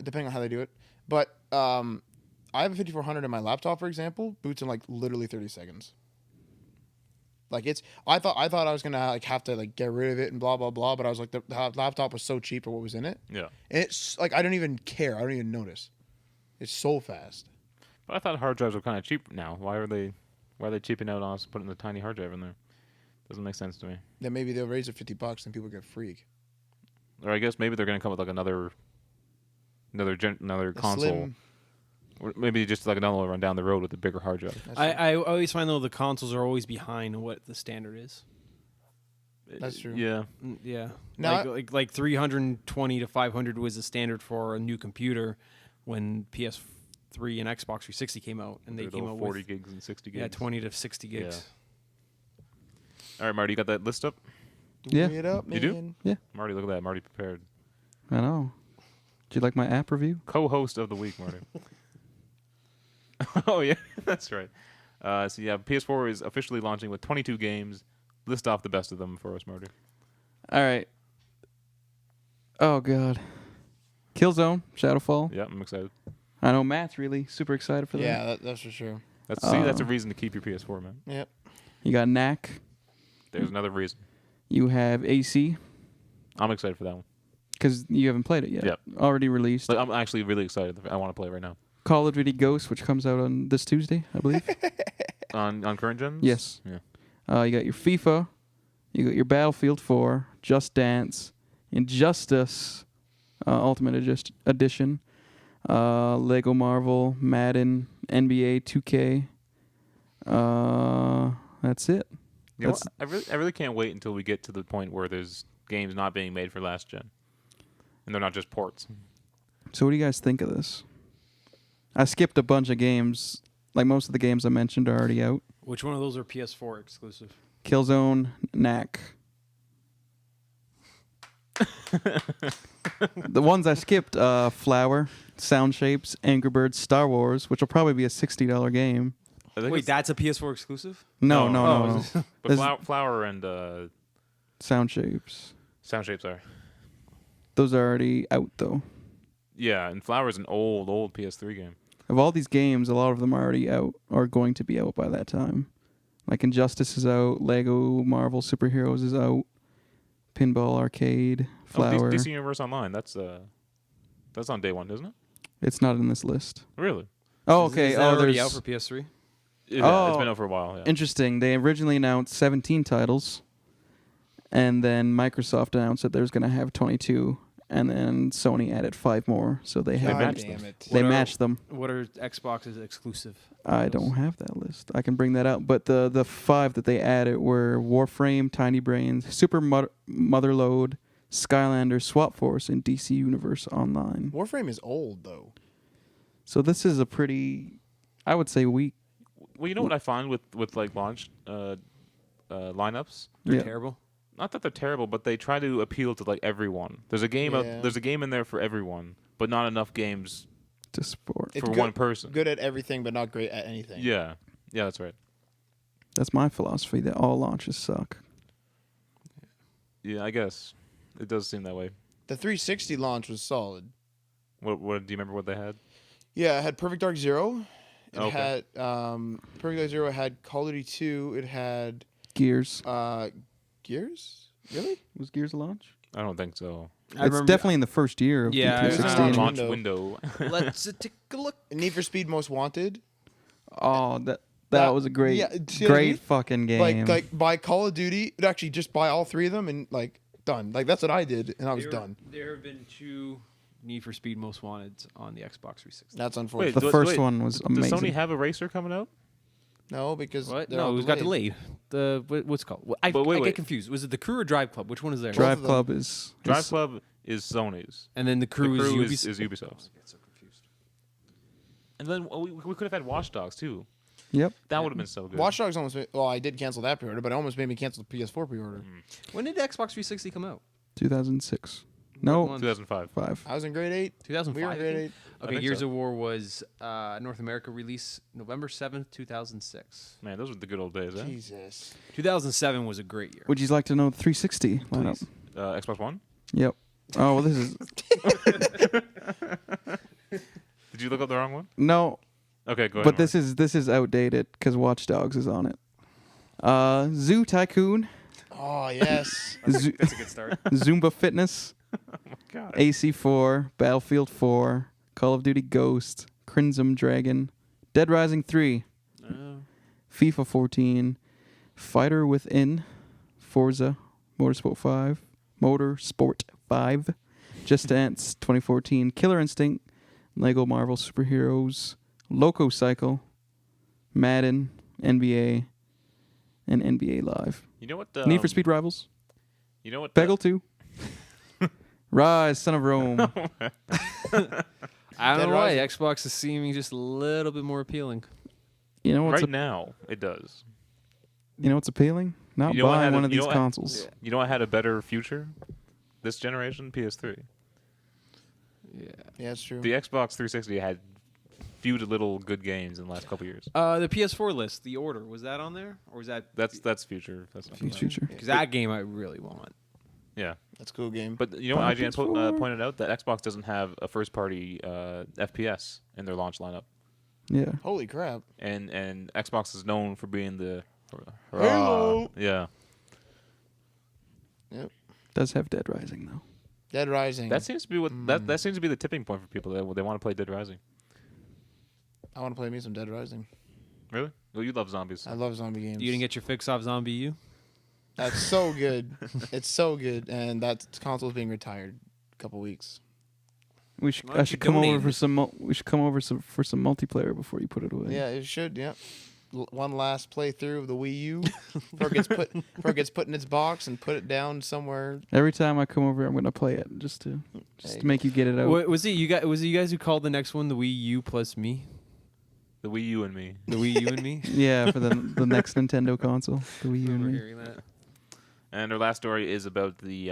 depending on how they do it. But I have a 5,400 in my laptop, for example, boots in like literally 30 seconds. Like I thought I was gonna like have to like get rid of it and blah blah blah, but I was like the laptop was so cheap for what was in it, Yeah. and it's like I don't even care, I don't even notice. It's so fast. But I thought hard drives were kind of cheap now. Why are they cheaping out on us putting the tiny hard drive in there? Doesn't make sense to me. Then maybe they'll raise it $50 and people get freak. Or I guess maybe they're going to come with like another A console. slim- Or maybe just like another one down the road with a bigger hard drive. That's I always find though the consoles are always behind what the standard is. That's true. Yeah. Yeah. Now like 320 to 500 was the standard for a new computer when PS3 and Xbox 360 came out, and they They're came the out 40 with gigs and 60 gigs. 20 to 60 gigs. All right, Marty, you got that list up? Yeah. It up, You do? man. Marty, look at that. Marty prepared. I know. Do you like my app review? Co-host of the week, Marty. Oh, yeah. That's right. So, yeah, PS4 is officially launching with 22 games. List off the best of them for us, Marty. All right. Oh God. Killzone, Shadowfall. Yeah, I'm excited. I know Matt's really super excited for that. Yeah, that's for sure. That's a reason to keep your PS4, man. Yep. You got Knack. There's another reason. You have AC I'm excited for that one. because you haven't played it yet. Yep. Already released. Like, I'm actually really excited. I want to play it right now. Call of Duty Ghosts, which comes out on this Tuesday, I believe. On current gens? Yes. Yeah. You got your FIFA. You got your Battlefield 4, Just Dance, Injustice, Ultimate Edition, Lego Marvel, Madden, NBA 2K. That's it. You know what? I really can't wait until we get to the point where there's games not being made for last gen. And they're not just ports. So what do you guys think of this? I skipped a bunch of games. Like most of the games I mentioned are already out. Which one of those are PS4 exclusive? Killzone, Knack. The ones I skipped, Flower, Sound Shapes, Angry Birds, Star Wars, which will probably be a $60 game. I think Wait, it's- that's a PS4 exclusive? No. But There's- Flower and Sound Shapes. Sound Shapes are. Those are already out, though. Yeah, and Flower's an old PS3 game. Of all these games, a lot of them are already out or going to be out by that time. Like Injustice is out, Lego Marvel Superheroes is out, Pinball Arcade, Flower. Oh, DC Universe Online. That's on day one, isn't it? It's not in this list. Really? Oh, Is okay. that already out for PS3? Yeah, it's Oh. been out for a while. Yeah. Interesting. They originally announced 17 titles, and then Microsoft announced that there's going to have 22, and then Sony added 5 more. So they God have matched damn them. it. they What are- matched them. What are Xbox's exclusive? I don't have that list. I can bring that out. But the 5 that they added were Warframe, Tiny Brains, Super Motherload, Skylander, Swap Force, and DC Universe Online. Warframe is old though. So this is a pretty, I would say, weak. Well, you know what I find with like launch lineups? They're Yeah. terrible. Not that they're terrible, but they try to appeal to like everyone. There's a game Yeah. there's a game in there for everyone, but not enough games To support. It's for good- one person. Good at everything, but not great at anything. Yeah, that's right. That's my philosophy. That all launches suck. Yeah, I guess it does seem that way. The 360 launch was solid. What do you remember what they had? Yeah, it had Perfect Dark Zero. It Okay. had Perfect Dark Zero. It had Call of Duty 2. It had Gears. Gears. Really? Was Gears a launch? I don't think so. It's definitely in the first year of Yeah, the it was 360. on Launch window. window. Let's take a look. Need for Speed Most Wanted. Oh, that That- was a great, yeah, see what I great mean? fucking game. Like buy Call of Duty. Actually, just buy all 3 of them and like done. Like that's what I did, and I was done. There have been 2 Need for Speed Most Wanted on the Xbox 360. That's unfortunate. the first one was amazing. Does Sony have a racer coming out? No, because What? they're No, all it got delayed. What's it called? I But wait, get wait. confused. Was it the Crew or Drive Club? Which one is there? Drive of them. Club is Drive Club is Sony's. And then the The Crew, Crew is is Ubisoft's. I get so confused. And then we could have had Watch Dogs too. Yep. That would have been so good. Watch Dogs almost. Well, I did cancel that pre-order, but it almost made me cancel the PS4 pre-order. When did Xbox 360 come out? 2006. What No, month? 2005. 5. I was in grade 8. 2005. We were in grade 8. I Okay, think Gears so. of War was North America release November 7th, 2006. Man, those were the good old days, eh? Jesus. 2007 was a great year. Would you like to know the 360 lineup? Please. Xbox One? Yep. Oh, well, this is Did you look up the wrong one? no, Okay, go ahead. but this is outdated because Watch Dogs is on it. Zoo Tycoon, Oh yes. That's a good start. Zumba Fitness, God. AC4, Battlefield 4, Call of Duty Ghost, Crimson Dragon, Dead Rising 3, FIFA 14, Fighter Within, Forza, Motorsport 5, Just Dance 2014, Killer Instinct, Lego Marvel Superheroes, Loco Cycle, Madden, NBA, and NBA Live. You know what? Need for Speed Rivals, You know what? Peggle 2, Rise, Son of Rome. I don't Dead know why Rising. Xbox is seeming just a little bit more appealing. You know what's Right now, it does. you know what's appealing? Not You know what buying had a- one of you these know what- consoles. You know what had a better future? This generation, PS3. Yeah. Yeah, it's true. The Xbox 360 had few to little good games in the last couple years. The PS4 list, The Order, was that on there, or was that? That's future. That's not Future. Because that game I really want. Yeah, That's a cool game. but you know what? Buy IGN PS4. pointed out that Xbox doesn't have a first-party FPS in their launch lineup, Yeah. Holy crap. and Xbox is known for being the Halo. Yeah, Yep. Does have Dead Rising though. Dead Rising. that seems to be what that seems to be the tipping point for people. They want to play Dead Rising. I want to play me some Dead Rising. Really? Well, you love zombies. I love zombie games. You didn't get your fix off Zombie U? That's so good. It's so good, and that console's being retired a couple weeks. We should. Why I don't should you come over donate for it? some. We should come over for some multiplayer before you put it away. Yeah, it should. Yeah. One last playthrough of the Wii U before it gets put in its box and put it down somewhere. Every time I come over, I'm gonna play it just to make you get it out. Was it you guys? Was it you guys who called the next one the Wii U plus me? The Wii U and me. The Wii U and me. Yeah, for the next Nintendo console, the Wii U. and Remember me. hearing that? And our last story is about the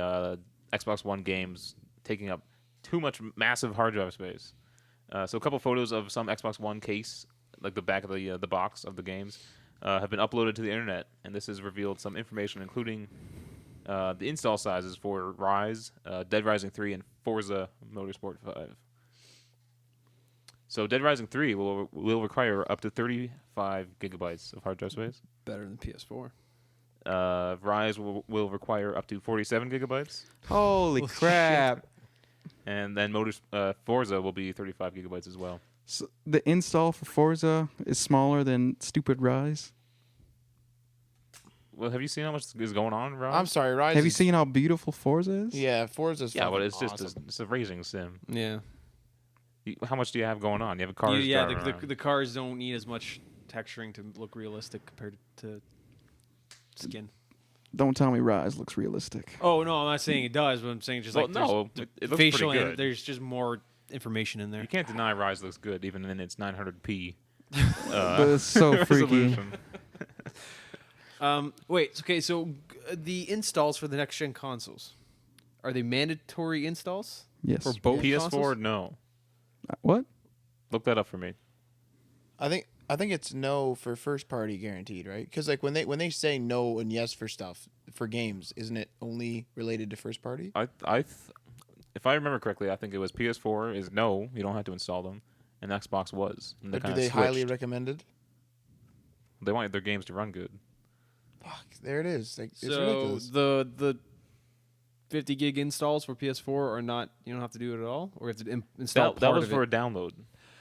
Xbox One games taking up too much massive hard drive space. So a couple photos of some Xbox One case, like the back of the box of the games, have been uploaded to the internet, and this has revealed some information, including the install sizes for Rise, Dead Rising 3, and Forza Motorsport 5. So Dead Rising 3 will require up to 35 gigabytes of hard drive space. Better than PS4. Rise will require up to 47 gigabytes, Holy crap! and then Forza will be 35 gigabytes as well. So the install for Forza is smaller than stupid Rise. Well, have you seen how much is going on, Rise? I'm sorry, Rise. Have you is- seen how beautiful Forza is? Yeah, Forza's. Yeah, but fucking it's just awesome. it's a racing sim. Yeah. How much do you have going on? You have a car. Yeah, the cars don't need as much texturing to look realistic compared to skin. Don't tell me Rise looks realistic. Oh no, I'm not saying it does, but I'm saying just Well, like no, there's it looks facial pretty and good. there's just more information in there. You can't deny Rise looks good, even in its 900p. But it's so freaky. resolution. Wait, okay, so the installs for the next gen consoles, are they mandatory installs Yes. for both PS4, consoles? no. What? Look that up for me. I think it's no for first party guaranteed, right? Because like when they say no and yes for stuff for games, isn't it only related to first party? If I remember correctly, I think it was PS4 is no, you don't have to install them, and Xbox was. And But do kinda they highly switched. recommend it? They want their games to run good. Fuck, there it is. Like, it's So ridiculous. the 50 gig installs for PS4 are not. You don't have to do it at all, or you have to install That part was of for it. a download.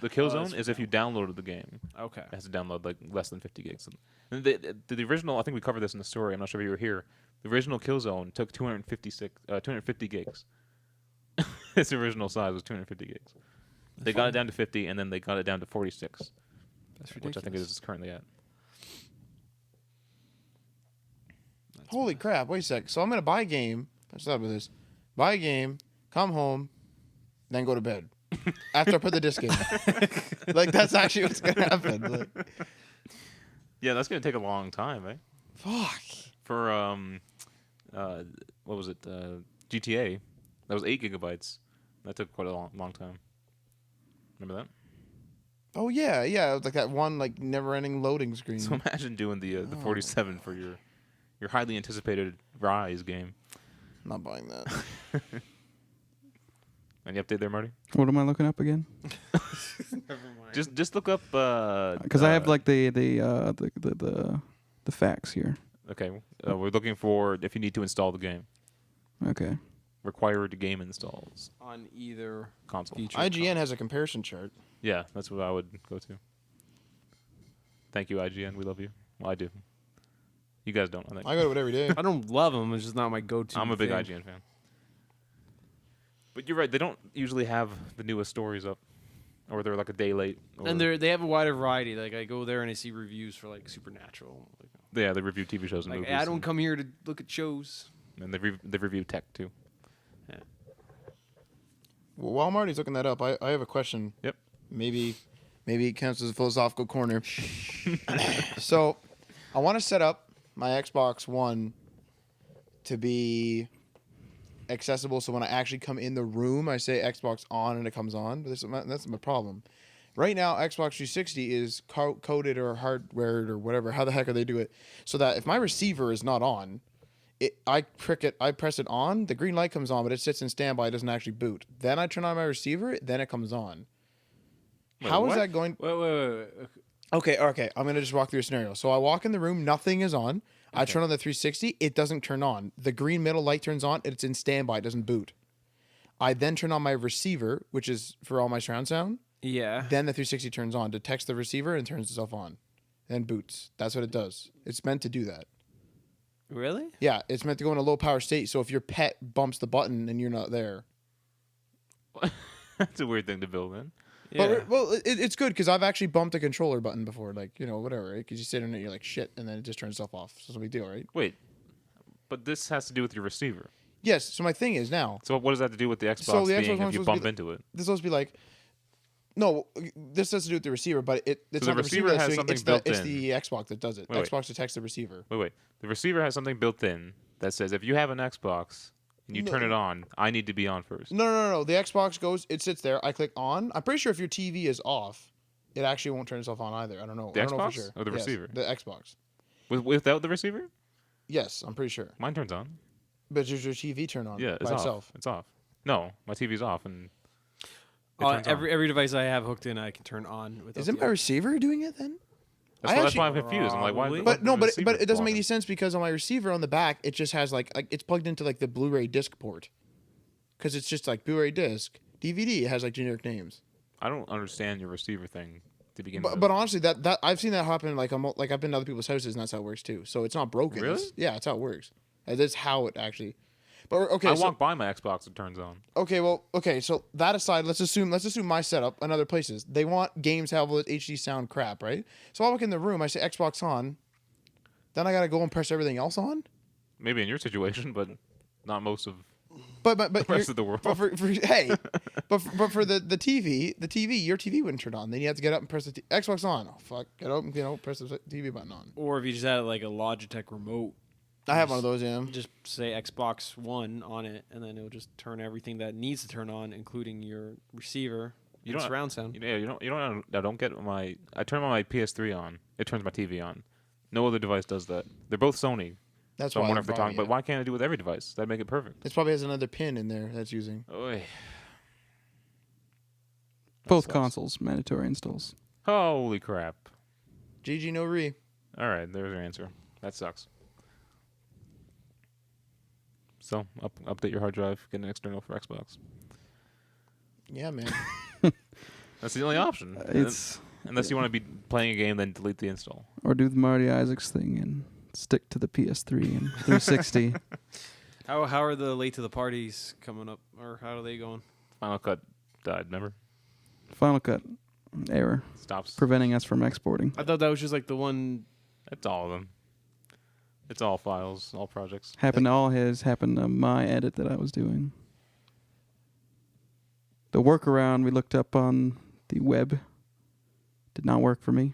The that's Killzone for is if you downloaded the game. Okay. It has to download like less than 50 gigs. And the original, I think we covered this in the story. I'm not sure if you were here. The original Killzone took 250 gigs. Its original size was 250 gigs. They got it down to 50, and then they got it down to 46, That's which ridiculous. I think it is currently at. Holy crap! Wait a sec. So I'm gonna buy a game. Let's start with this. Buy a game, come home, then go to bed. After I put the disc in. Like, that's actually what's gonna happen. Like, Yeah, that's gonna take a long time, eh? fuck. For what was it? GTA. That was 8 gigabytes. That took quite a long time. Remember that? Oh yeah, yeah. It was like that one like never-ending loading screen. So imagine doing the 47 for your highly anticipated Rise game. I'm not buying that. Any update there, Marty? What am I looking up again? Just look up. Because I have like the facts here. Okay, we're looking for if you need to install the game. Okay. Required game installs On either console. feature. IGN has a comparison chart. Yeah, that's what I would go to. Thank you, IGN. We love you. Well, I do. You guys don't, I think. I go to it every day. I don't love them. It's just not my go-to. I'm a big thing. IGN fan. But you're right. They don't usually have the newest stories up, or they're like a day late. Or And they have a wider variety. Like I go there and I see reviews for like Supernatural. Like, yeah, they review TV shows and like movies. I don't come here to look at shows. And they review tech too. Yeah. Well, while Marty's looking that up, I have a question. Yep. Maybe it counts as a philosophical corner. So, I want to set up my Xbox One to be accessible. So when I actually come in the room, I say Xbox on and it comes on. But that's my problem. Right now, Xbox 360 is coded or hardwared or whatever. How the heck are they do it? So that if my receiver is not on, I press it on, the green light comes on, but it sits in standby, it doesn't actually boot. Then I turn on my receiver, then it comes on. Wait, How is what? that going? Wait. Okay. I'm gonna just walk through a scenario. So I walk in the room, nothing is on. I turn on the 360, it doesn't turn on. The green middle light turns on, it's in standby, it doesn't boot. I then turn on my receiver, which is for all my surround sound. Yeah. Then the 360 turns on, detects the receiver, and turns itself on. Then boots. That's what it does. It's meant to do that. Really? Yeah, it's meant to go in a low power state. So if your pet bumps the button and you're not there, That's a weird thing to build in. Yeah. but it's good because I've actually bumped a controller button before, like whatever, right? Because you sit in it, you're like shit, and then it just turns itself off. So it's a big deal, right? Wait, but this has to do with your receiver. Yes. So my thing is now, So what does that have to do with the Xbox So the being Xbox if One's you supposed to be bump the- into it? this is supposed to be like, no, this has to do with the receiver, but it's So the not the receiver receiver that's has doing it, something it's built it's in. the Xbox that does it. Wait. Xbox detects the receiver. Wait. The receiver has something built in that says if you have an Xbox and you turn it on, I need to be on first. No. The Xbox goes, it sits there. I click on. I'm pretty sure if your TV is off, it actually won't turn itself on either. I don't know. The I don't know Xbox for sure. or the Yes, receiver? The Xbox. Without the receiver? Yes, I'm pretty sure. Mine turns on. But does your TV turn on Yeah, it's by off. itself? It's off. No, my TV's off and it turns on. Every device I have hooked in, I can turn on. Isn't my receiver doing it then? That's why I'm confused. I'm like, why? Probably. But no, what's but the it doesn't make any receiver sense because on my receiver on the back, it just has like it's plugged into like the Blu-ray disc port. Because it's just like Blu-ray disc, DVD. It has like generic names. blocking? I don't understand your receiver thing to begin But, with. but honestly, that I've seen that happen. Like I've been to other people's houses, and that's how it works too. So it's not broken. Really? Yeah, it's how it works. That's how it actually. But okay, I so, walk by my Xbox, it turns on. okay. So that aside, let's assume my setup and other places they want games to have all this HD sound crap, right? So I walk in the room, I say Xbox on, then I gotta go and press everything else on. Maybe in your situation, but not most of But the rest you're- of the world. But for hey, but for the TV, your TV wouldn't turn on. Then you have to get up and press the Xbox on. Oh fuck, get up, press the TV button on. Or if you just had like a Logitech remote, I have one of those. Yeah. just say Xbox One on it, and then it'll just turn everything that needs to turn on, including your receiver You and don't- surround sound. I don't get my. I turn my PS3 on. It turns my TV on. No other device does that. They're both Sony. That's So I'm why. wondering if they're probably, talking. But why can't I do it with every device? That'd make it perfect. It probably has another pin in there that's using. Oy. Both sucks. consoles, mandatory installs. Holy crap. GG no re. All right, there's your answer. That sucks. So, update your hard drive, get an external for Xbox. Yeah, man. That's the only option. It's Unless you want to be playing a game, then delete the install. or do the Marty Isaacs thing and stick to the PS3 and 360. How are the late to the parties coming up, or how are they going? Final Cut died, remember? Final Cut error Stops. preventing us from exporting. I thought that was just like the one. It's all of them. It's all files, all projects. Happened to all his. Happened to my edit that I was doing. The workaround we looked up on the web did not work for me.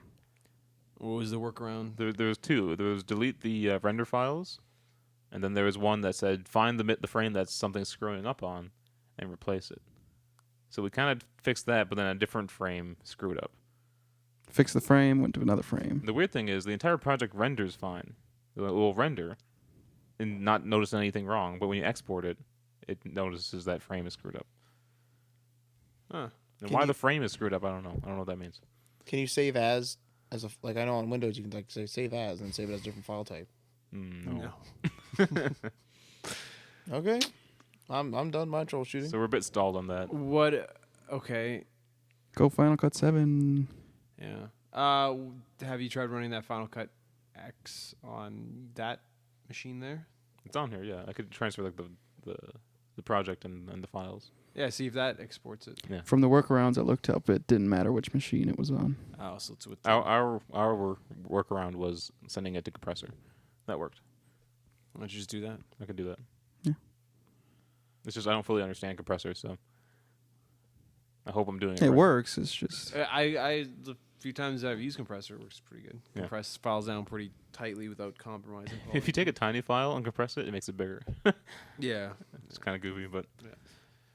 What was the workaround? There was two. There was delete the render files, and then there was one that said find the frame that's something screwing up on, and replace it. So we kind of fixed that, but then a different frame screwed up. Fixed the frame, went to another frame. The weird thing is the entire project renders fine. It will render and not notice anything wrong, but when you export it, it notices that frame is screwed up. Huh. And Can why you- the frame is screwed up, I don't know. I don't know what that means. Can you save as a like I know on Windows you can like say save as and save it as a different file type. No. Okay. I'm done my troubleshooting. So we're a bit stalled on that. What? Okay. Go Final Cut 7. Yeah. Have you tried running that Final Cut X on that machine there? It's on here, yeah. I could transfer like the project and the files. Yeah. See if that exports it. Yeah. From the workarounds I looked up, it didn't matter which machine it was on. Oh, so it's with the, Our workaround was sending it to compressor. That worked. why don't you just do that? I could do that. Yeah. It's just I don't fully understand compressor, so I hope I'm doing it. It right. works. It's just The few times I've used compressor, it works pretty good. Yeah. Compress files down pretty tightly without compromising. If you take a tiny file and compress it, it makes it bigger. Yeah. It's kind of goofy, but Yeah.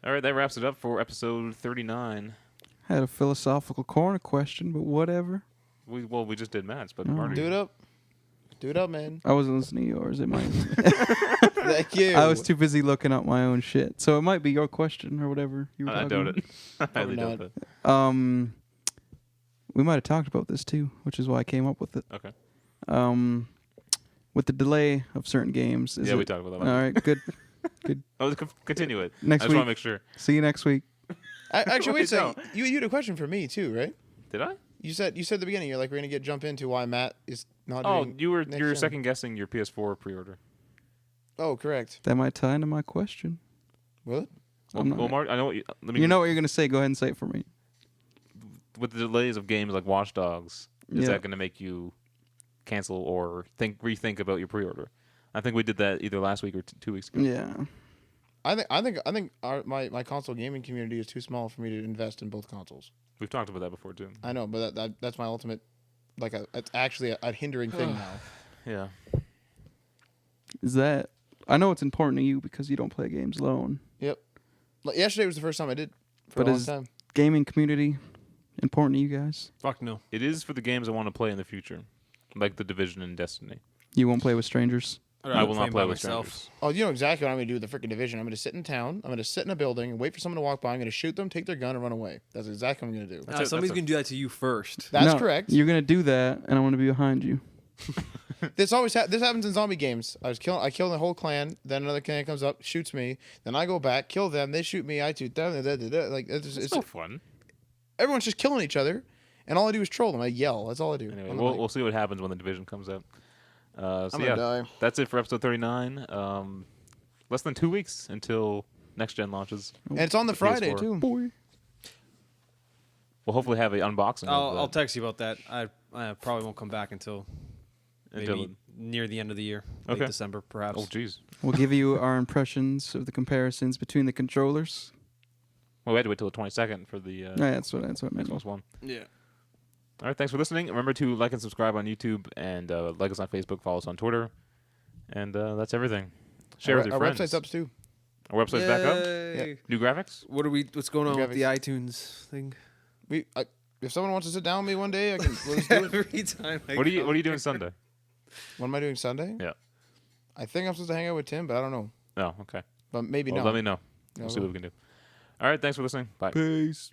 all right, that wraps it up for episode 39. had a philosophical corner question, but whatever. We just did Matt's, but Oh. Marty, Do it up. Do it up, man. I wasn't listening to yours. It might. Thank you. I was too busy looking up my own shit, so it might be your question or whatever you were I talking doubt about. it. I highly Probably doubt not. that. We might have talked about this too, which is why I came up with it. Okay. With the delay of certain games. Is Yeah, it, we talked about All that. right, good. Oh, continue it. Next I just want week. to make sure. See you next week. Actually, wait a No. second. You had a question for me too, right? Did I? You said at the beginning you're like we're gonna jump into why Matt is not Oh, doing. you were next gen. second guessing your PS4 pre-order. Oh, correct. That might tie into my question. What? Well, I'm not- Marty, I know. Let me. You know what you're gonna say. Go ahead and say it for me. with the delays of games like Watch Dogs, is Yeah. that going to make you cancel or rethink about your pre-order? I think we did that either last week or 2 weeks ago. Yeah. I think my console gaming community is too small for me to invest in both consoles. We've talked about that before too. I know, but that's my ultimate. It's actually a hindering thing now. Yeah. Is that? I know it's important to you because you don't play games alone. Yep. Like, yesterday was the first time I did for But a long is- time. Gaming community important to you guys? Fuck no. It is for the games I want to play in the future, like The Division and Destiny. You won't play with strangers. I will not play by with myself. strangers. Oh, you know exactly what I'm going to do with the freaking Division. I'm going to sit in town. I'm going to sit in a building and wait for someone to walk by. I'm going to shoot them, take their gun, and run away. That's exactly what I'm going to do. That's Somebody's a- gonna do that to you first. That's No, correct. You're gonna do that, and I'm gonna be behind you. This happens in zombie games. I kill the whole clan. Then another clan comes up, shoots me. Then I go back, kill them. They shoot me. I shoot them. Like It's so fun. everyone's just killing each other, and all I do is troll them. I yell. That's all I do. Anyway, I'm we'll see what happens when The Division comes out. So I'm yeah, gonna die. that's it for episode 39. Less than 2 weeks until next gen launches. And it's on the The Friday PS4. too. Boy. We'll hopefully have an unboxing. of I'll that text you about that. I probably won't come back until until- maybe near the end of the year, late Okay. December, perhaps. Oh, jeez. We'll give you our impressions of the comparisons between the controllers. Well, we had to wait till the 22nd for the Yeah, that's what I meant. Xbox One. Yeah. All right, thanks for listening. Remember to like and subscribe on YouTube and like us on Facebook, follow us on Twitter. And that's everything. Share with your Our friends. website's up too. Our website's back up. Yay. New graphics? What's going on with the Graphics. iTunes thing? If someone wants to sit down with me one day, we'll just do it. Every time. What are you doing Sunday? What am I doing Sunday? Yeah. I think I'm supposed to hang out with Tim, but I don't know. Oh, okay. But maybe Well, not. let me know. Yeah, We'll see well. what we can do. All right, thanks for listening. Bye. Peace.